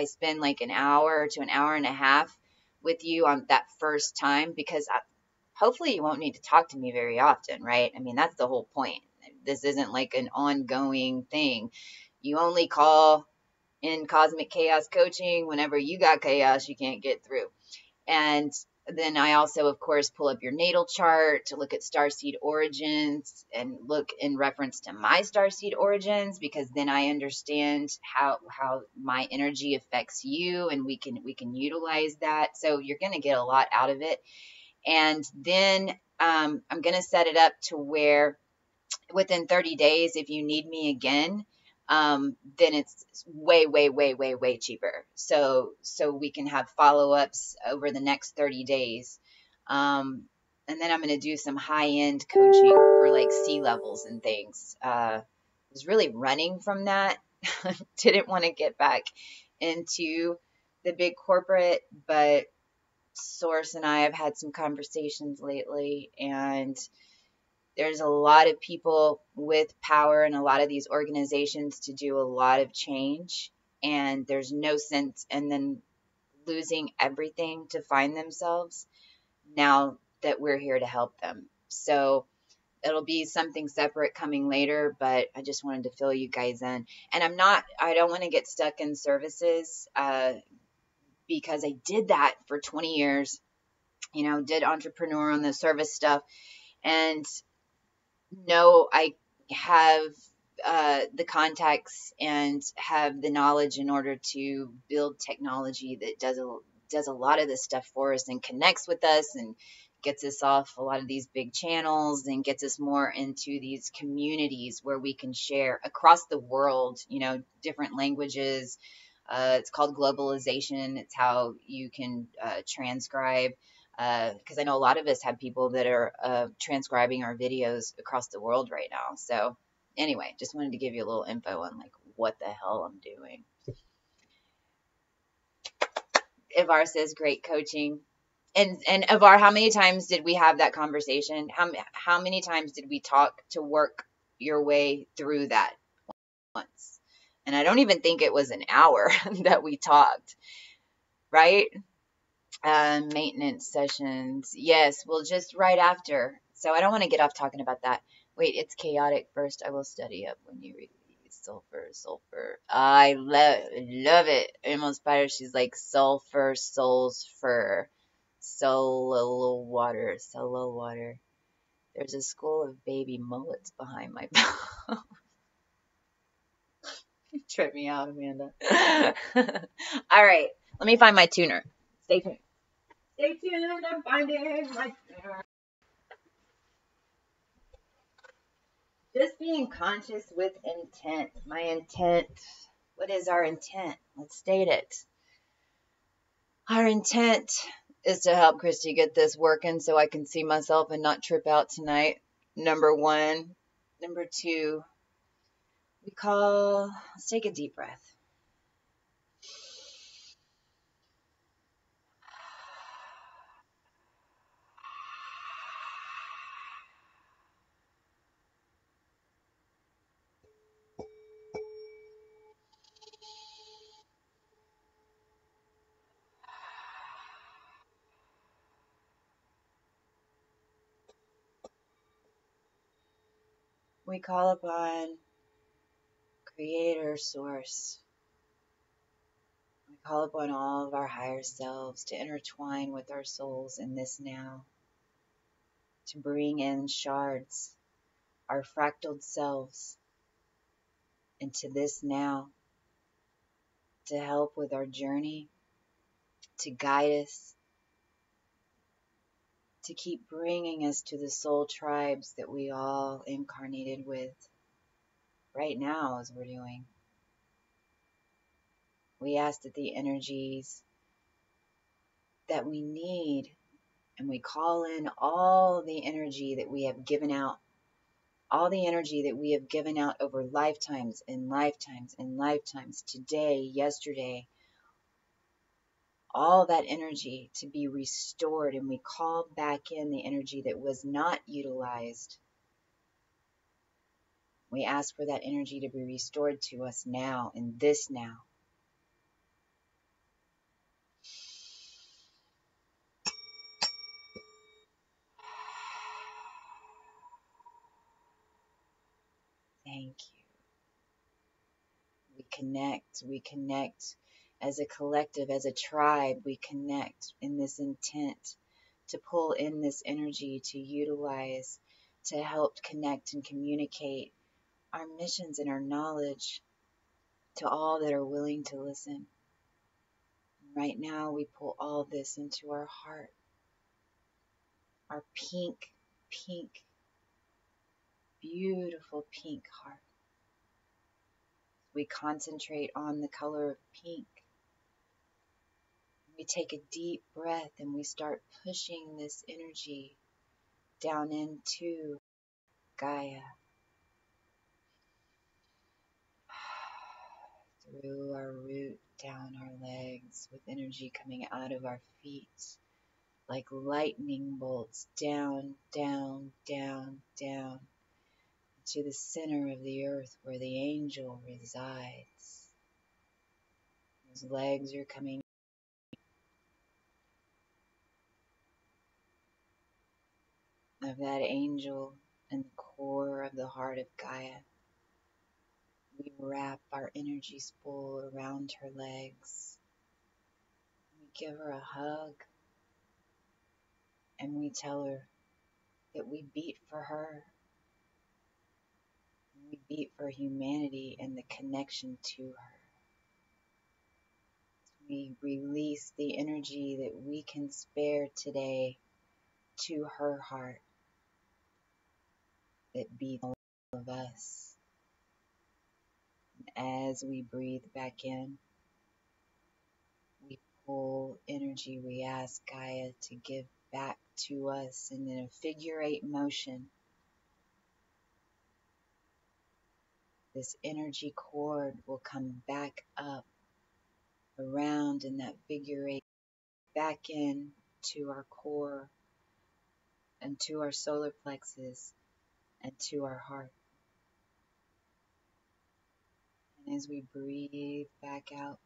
spend like an hour to an hour and a half with you on that first time, because hopefully you won't need to talk to me very often, right? I mean, that's the whole point. This isn't like an ongoing thing. You only call in Cosmic Chaos Coaching whenever you got chaos you can't get through. And then I also, of course, pull up your natal chart to look at starseed origins and look in reference to my starseed origins, because then I understand how my energy affects you, and we can utilize that. So you're going to get a lot out of it. And then I'm going to set it up to where within 30 days, if you need me again, then it's way cheaper. So we can have follow-ups over the next 30 days. And then I'm going to do some high-end coaching for like sea levels and things. I was really running from that. Didn't want to get back into the big corporate, but Source and I have had some conversations lately, and there's a lot of people with power in a lot of these organizations to do a lot of change, and there's no sense in them losing everything to find themselves now that we're here to help them. So it'll be something separate coming later, but I just wanted to fill you guys in. And I don't want to get stuck in services, because I did that for 20 years, did entrepreneur on the service stuff. And no, I have the contacts and have the knowledge in order to build technology that does a lot of this stuff for us and connects with us and gets us off a lot of these big channels and gets us more into these communities where we can share across the world, different languages. It's called globalization. It's how you can transcribe. Because I know a lot of us have people that are transcribing our videos across the world right now. So anyway, just wanted to give you a little info on like what the hell I'm doing. Ivar says great coaching. And Ivar, how many times did we have that conversation? How many times did we talk to work your way through that once? And I don't even think it was an hour that we talked, right? Maintenance sessions. Yes, well, just right after. So I don't want to get off talking about that. Wait, it's chaotic. First, I will study up when you release sulfur. I love it. Emma Spider, she's like sulfur, soul's fur, solo water. There's a school of baby mullets behind my mouth. Trip me out, Amanda. All right, let me find my tuner. Stay tuned. Stay tuned, I'm finding my tuner. Just being conscious with intent. My intent. What is our intent? Let's state it. Our intent is to help Christy get this working so I can see myself and not trip out tonight. Number one. Number two, let's take a deep breath. We call upon Creator Source. We call upon all of our higher selves to intertwine with our souls in this now, to bring in shards, our fractaled selves, into this now, to help with our journey, to guide us, to keep bringing us to the soul tribes that we all incarnated with right now as we're doing. We ask that the energies that we need, and we call in all the energy that we have given out, all the energy that we have given out over lifetimes and lifetimes and lifetimes, today, yesterday, all that energy to be restored, and we call back in the energy that was not utilized. We ask for that energy to be restored to us now, in this now. Thank you. We connect as a collective, as a tribe. We connect in this intent to pull in this energy, to utilize, to help connect and communicate our missions and our knowledge to all that are willing to listen. Right now, we pull all this into our heart, our pink, beautiful pink heart. We concentrate on the color of pink. We take a deep breath and we start pushing this energy down into Gaia, through our root, down our legs, with energy coming out of our feet like lightning bolts, down, down, down, down to the center of the earth where the angel resides. Those legs are coming of that angel and the core of the heart of Gaia. We wrap our energy spool around her legs. We give her a hug and we tell her that we beat for her. We beat for humanity and the connection to her. We release the energy that we can spare today to her heart that beats all of us. And as we breathe back in, we pull energy. We ask Gaia to give back to us, and in a figure 8 motion, this energy cord will come back up around in that figure 8, back in to our core and to our solar plexus and to our heart. And as we breathe back out,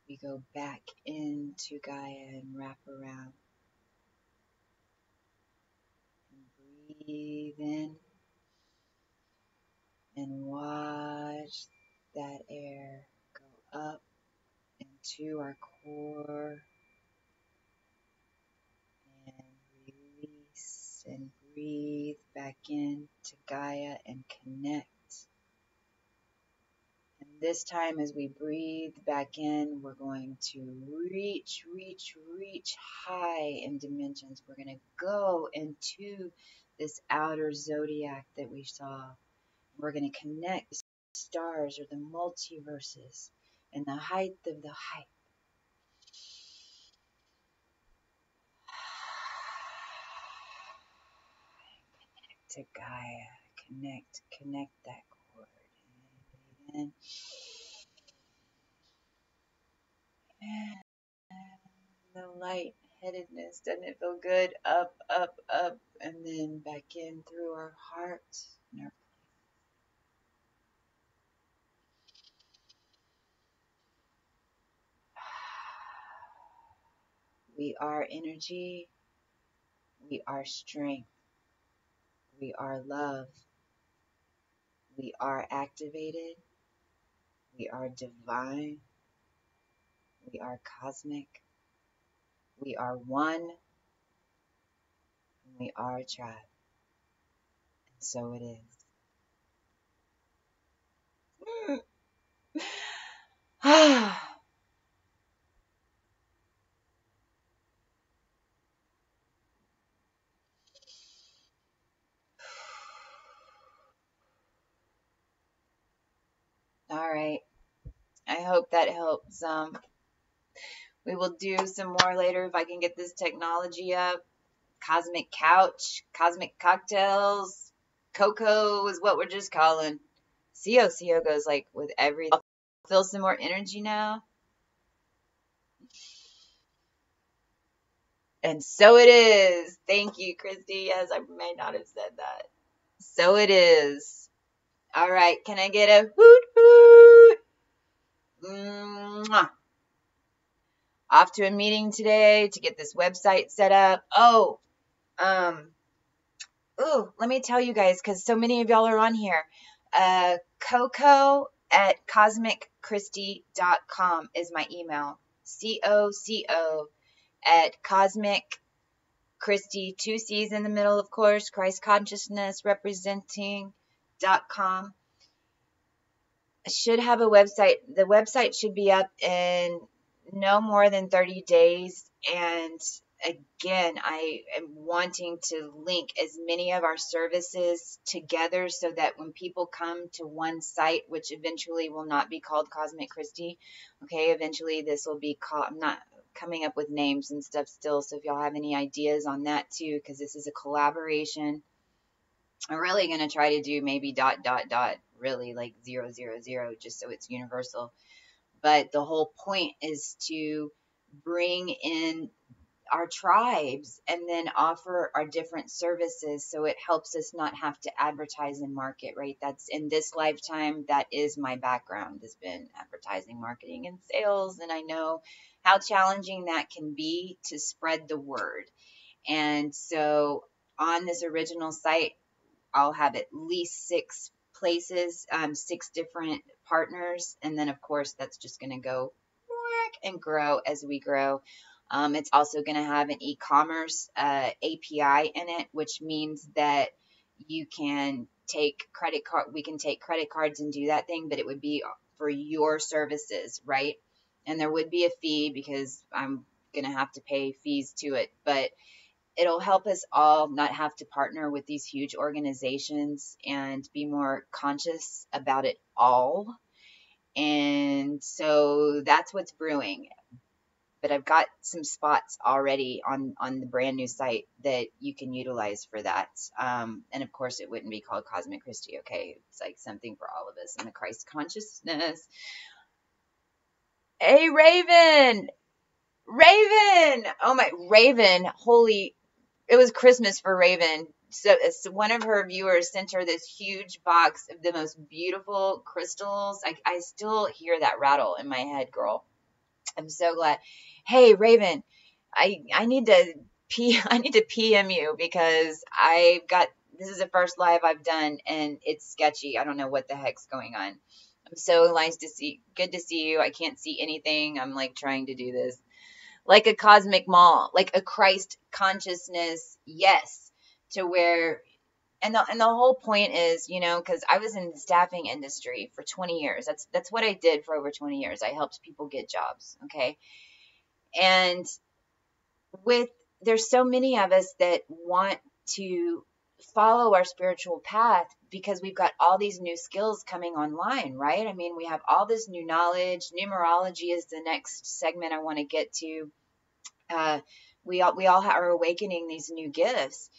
we go back into Gaia and wrap around. And breathe in and watch that air go up into our core and release and breathe back in to Gaia and connect. And this time as we breathe back in, we're going to reach high in dimensions. We're going to go into this outer zodiac that we saw. We're going to connect the stars or the multiverses and the height of the height. To Gaia, connect that cord. And the light-headedness, doesn't it feel good? Up, and then back in through our heart and our We are energy, we are strength, we are love, we are activated, we are divine, we are cosmic, we are one, and we are a tribe. And so it is. All right. I hope that helps. We will do some more later if I can get this technology up. Cosmic couch, cosmic cocktails. CoCo is what we're just calling. CO goes like with every. I'll feel some more energy now. And so it is. Thank you, Christy. Yes, I may not have said that. So it is. All right. Can I get a hoot hoot? Mwah. Off to a meeting today to get this website set up. Oh, Ooh, let me tell you guys, because so many of y'all are on here. CoCo at cosmicchristy.com is my email. CoCo at Cosmic Christie, two C's in the middle, of course, Christ Consciousness Representing.com. I should have a website. The website should be up in no more than 30 days. And again, I am wanting to link as many of our services together so that when people come to one site, which eventually will not be called Cosmic Christie, okay, eventually this will be called, I'm not coming up with names and stuff still, so if y'all have any ideas on that too, because this is a collaboration, I'm really going to try to do maybe really like 000, just so it's universal. But the whole point is to bring in our tribes and then offer our different services so it helps us not have to advertise and market, right? That's in this lifetime, that is my background, has been advertising, marketing, and sales. And I know how challenging that can be to spread the word. And so on this original site, I'll have at least 6 places, 6 different partners. And then, of course, that's just going to go and grow as we grow. It's also going to have an e-commerce API in it, which means that you can take credit card. We can take credit cards and do that thing, but it would be for your services, right? And there would be a fee because I'm going to have to pay fees to it, but it'll help us all not have to partner with these huge organizations and be more conscious about it all. And so that's what's brewing. But I've got some spots already on the brand new site that you can utilize for that. And of course, it wouldn't be called Cosmic Christie, okay? It's like something for all of us in the Christ consciousness. Hey, Raven! Raven! Oh my, Raven, holy, it was Christmas for Raven. So one of her viewers sent her this huge box of the most beautiful crystals. I still hear that rattle in my head, girl. I'm so glad. Hey, Raven, I need to I need to PM you because I've got, this is the first live I've done and it's sketchy. I don't know what the heck's going on. I'm so nice to see, good to see you. I can't see anything. I'm like trying to do this like a cosmic mall, like a Christ consciousness, yes, to where, and the whole point is, you know, because I was in the staffing industry for 20 years. That's what I did for over 20 years. I helped people get jobs, okay? And with, there's so many of us that want to follow our spiritual path because we've got all these new skills coming online, right? I mean, we have all this new knowledge. Numerology is the next segment I want to get to. We all are awakening these new gifts,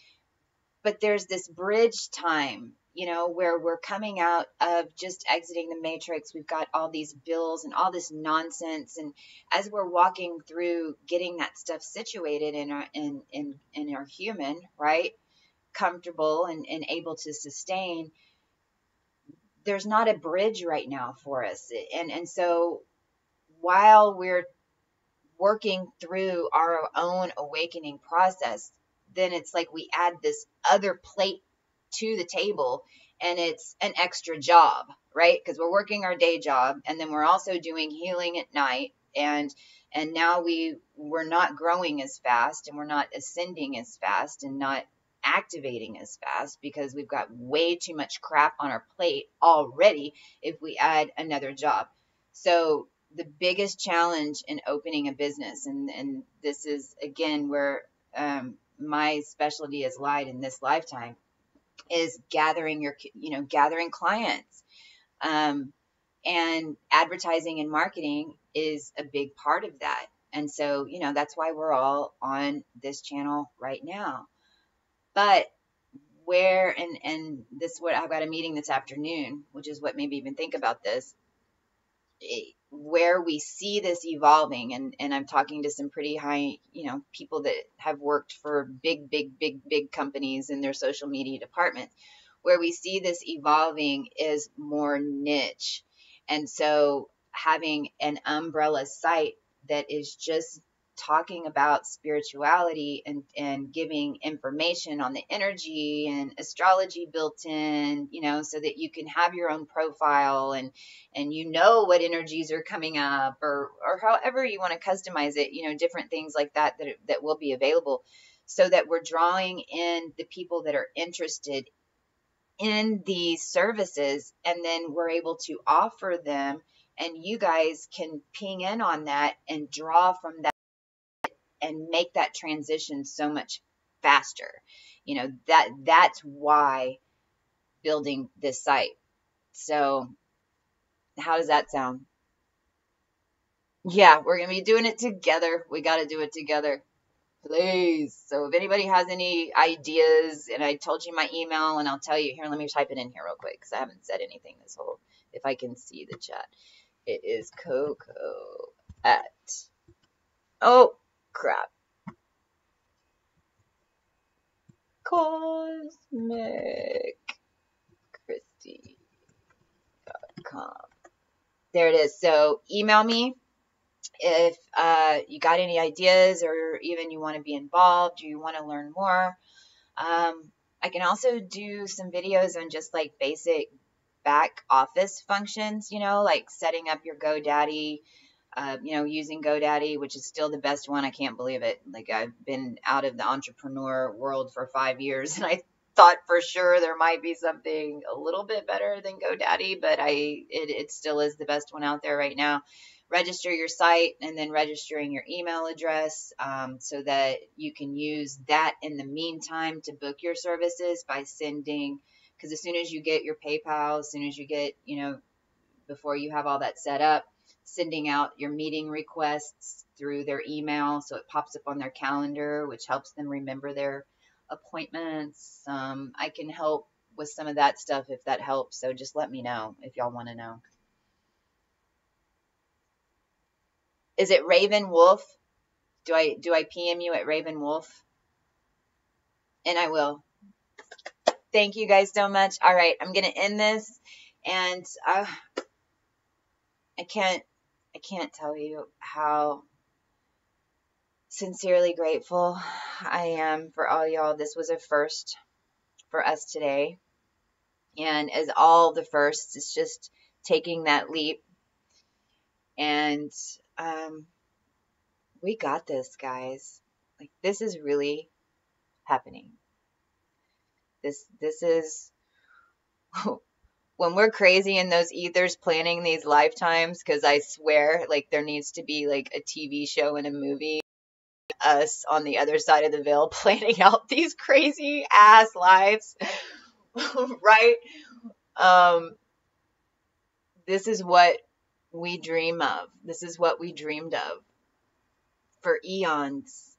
but there's this bridge time, you know, where we're coming out of just exiting the matrix. We've got all these bills and all this nonsense, and as we're walking through getting that stuff situated in our human, right, comfortable and able to sustain, there's not a bridge right now for us. And so while we're working through our own awakening process, then it's like we add this other plate to the table and it's an extra job, right? Because we're working our day job and then we're also doing healing at night, and now we're not growing as fast and we're not ascending as fast and not activating as fast because we've got way too much crap on our plate already if we add another job. So the biggest challenge in opening a business, and this is again where my specialty has lied in this lifetime, is gathering gathering clients, and advertising and marketing is a big part of that. And so, you know, that's why we're all on this channel right now. But where, and this, what I've got a meeting this afternoon, which is what made me even think about this, where we see this evolving, and I'm talking to some pretty high, you know, people that have worked for big companies in their social media department, where we see this evolving is more niche. And so having an umbrella site that is just talking about spirituality and giving information on the energy and astrology built in, so that you can have your own profile and what energies are coming up, or however you want to customize it, different things like that will be available, so that we're drawing in the people that are interested in these services, and then we're able to offer them, and you guys can ping in on that and draw from that and make that transition so much faster. That's why building this site. So how does that sound? Yeah, we're going to be doing it together. We got to do it together. Please. So if anybody has any ideas, and I told you my email, and I'll tell you here, let me type it in here real quick, because I haven't said anything this whole, if I can see the chat. It is CoCo at, oh crap, CosmicChristy.com. There it is. So email me if you got any ideas, or even you want to be involved, or you want to learn more. I can also do some videos on just like basic back office functions, like setting up your GoDaddy, using GoDaddy, which is still the best one. I can't believe it. Like, I've been out of the entrepreneur world for 5 years, and I thought for sure there might be something a little bit better than GoDaddy, but it still is the best one out there right now. Register your site, and then registering your email address, so that you can use that in the meantime to book your services by sending, because as soon as you get your PayPal, as soon as you get, before you have all that set up, sending out your meeting requests through their email, so it pops up on their calendar, which helps them remember their appointments. I can help with some of that stuff if that helps, so just let me know if y'all want to know. Is it Raven Wolf? Do I PM you at Raven Wolf? And I will. Thank you guys so much. All right, I'm gonna end this, and I can't tell you how sincerely grateful I am for all y'all. This was a first for us today, and as all the firsts, it's just taking that leap, and we got this, guys. Like, this is really happening. This is when we're crazy in those ethers planning these lifetimes, because I swear, like, there needs to be like a TV show and a movie, us on the other side of the veil planning out these crazy ass lives. Right? This is what we dream of. This is what we dreamed of for eons,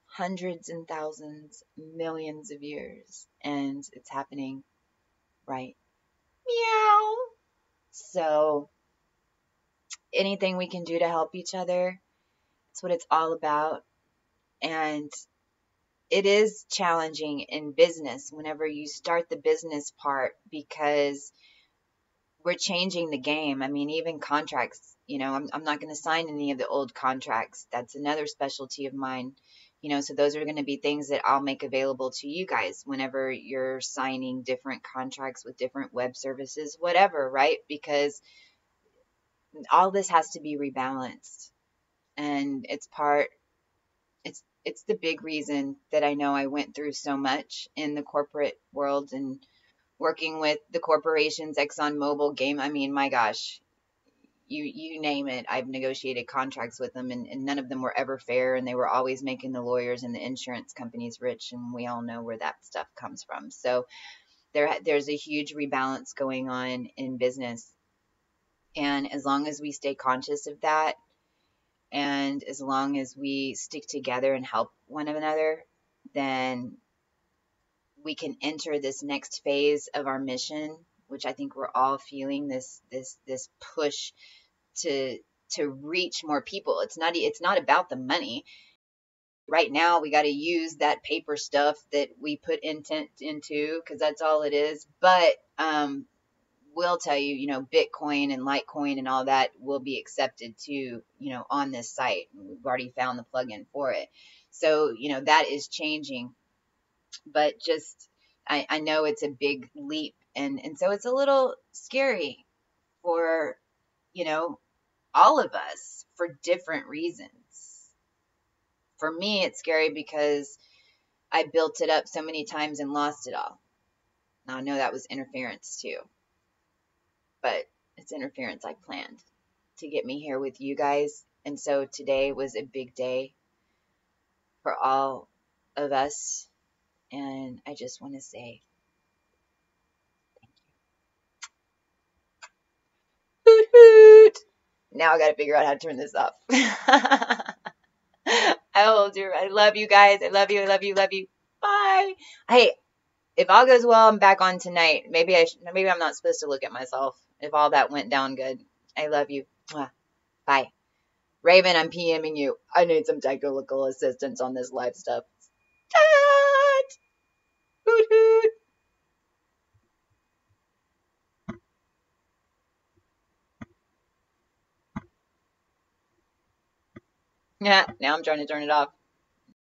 hundreds and thousands, millions of years, and it's happening right meow. So anything we can do to help each other, that's what it's all about. And it is challenging in business whenever you start the business part, because we're changing the game. I mean, even contracts, I'm not going to sign any of the old contracts. That's another specialty of mine. So those are going to be things that I'll make available to you guys whenever you're signing different contracts with different web services, whatever, right? Because all this has to be rebalanced. And it's the big reason that I know I went through so much in the corporate world and working with the corporations, ExxonMobil, Game. I mean, my gosh, you name it. I've negotiated contracts with them, and none of them were ever fair, and they were always making the lawyers and the insurance companies rich, and we all know where that stuff comes from. So there's a huge rebalance going on in business, and as long as we stay conscious of that, and as long as we stick together and help one another, then we can enter this next phase of our mission, which I think we're all feeling this push to reach more people. It's not about the money. Right now, we got to use that paper stuff that we put intent into, because that's all it is. But will tell you, you know, Bitcoin and Litecoin and all that will be accepted too, you know, on this site. We've already found the plugin for it. So, you know, that is changing. But just, I know it's a big leap. And so it's a little scary for, you know, all of us for different reasons. For me, it's scary because I built it up so many times and lost it all. Now, I know that was interference too, but it's interference I planned to get me here with you guys. And so today was a big day for all of us. And I just want to say thank you. Hoot hoot. Now I got to figure out how to turn this off. I will do. I love you guys. I love you. I love you. Love you. Bye. Hey, if all goes well, I'm back on tonight. Maybe I'm not supposed to look at myself if all that went down good. I love you. Bye. Raven, I'm PMing you. I need some technical assistance on this live stuff. Hoot hoot. Yeah, now I'm trying to turn it off.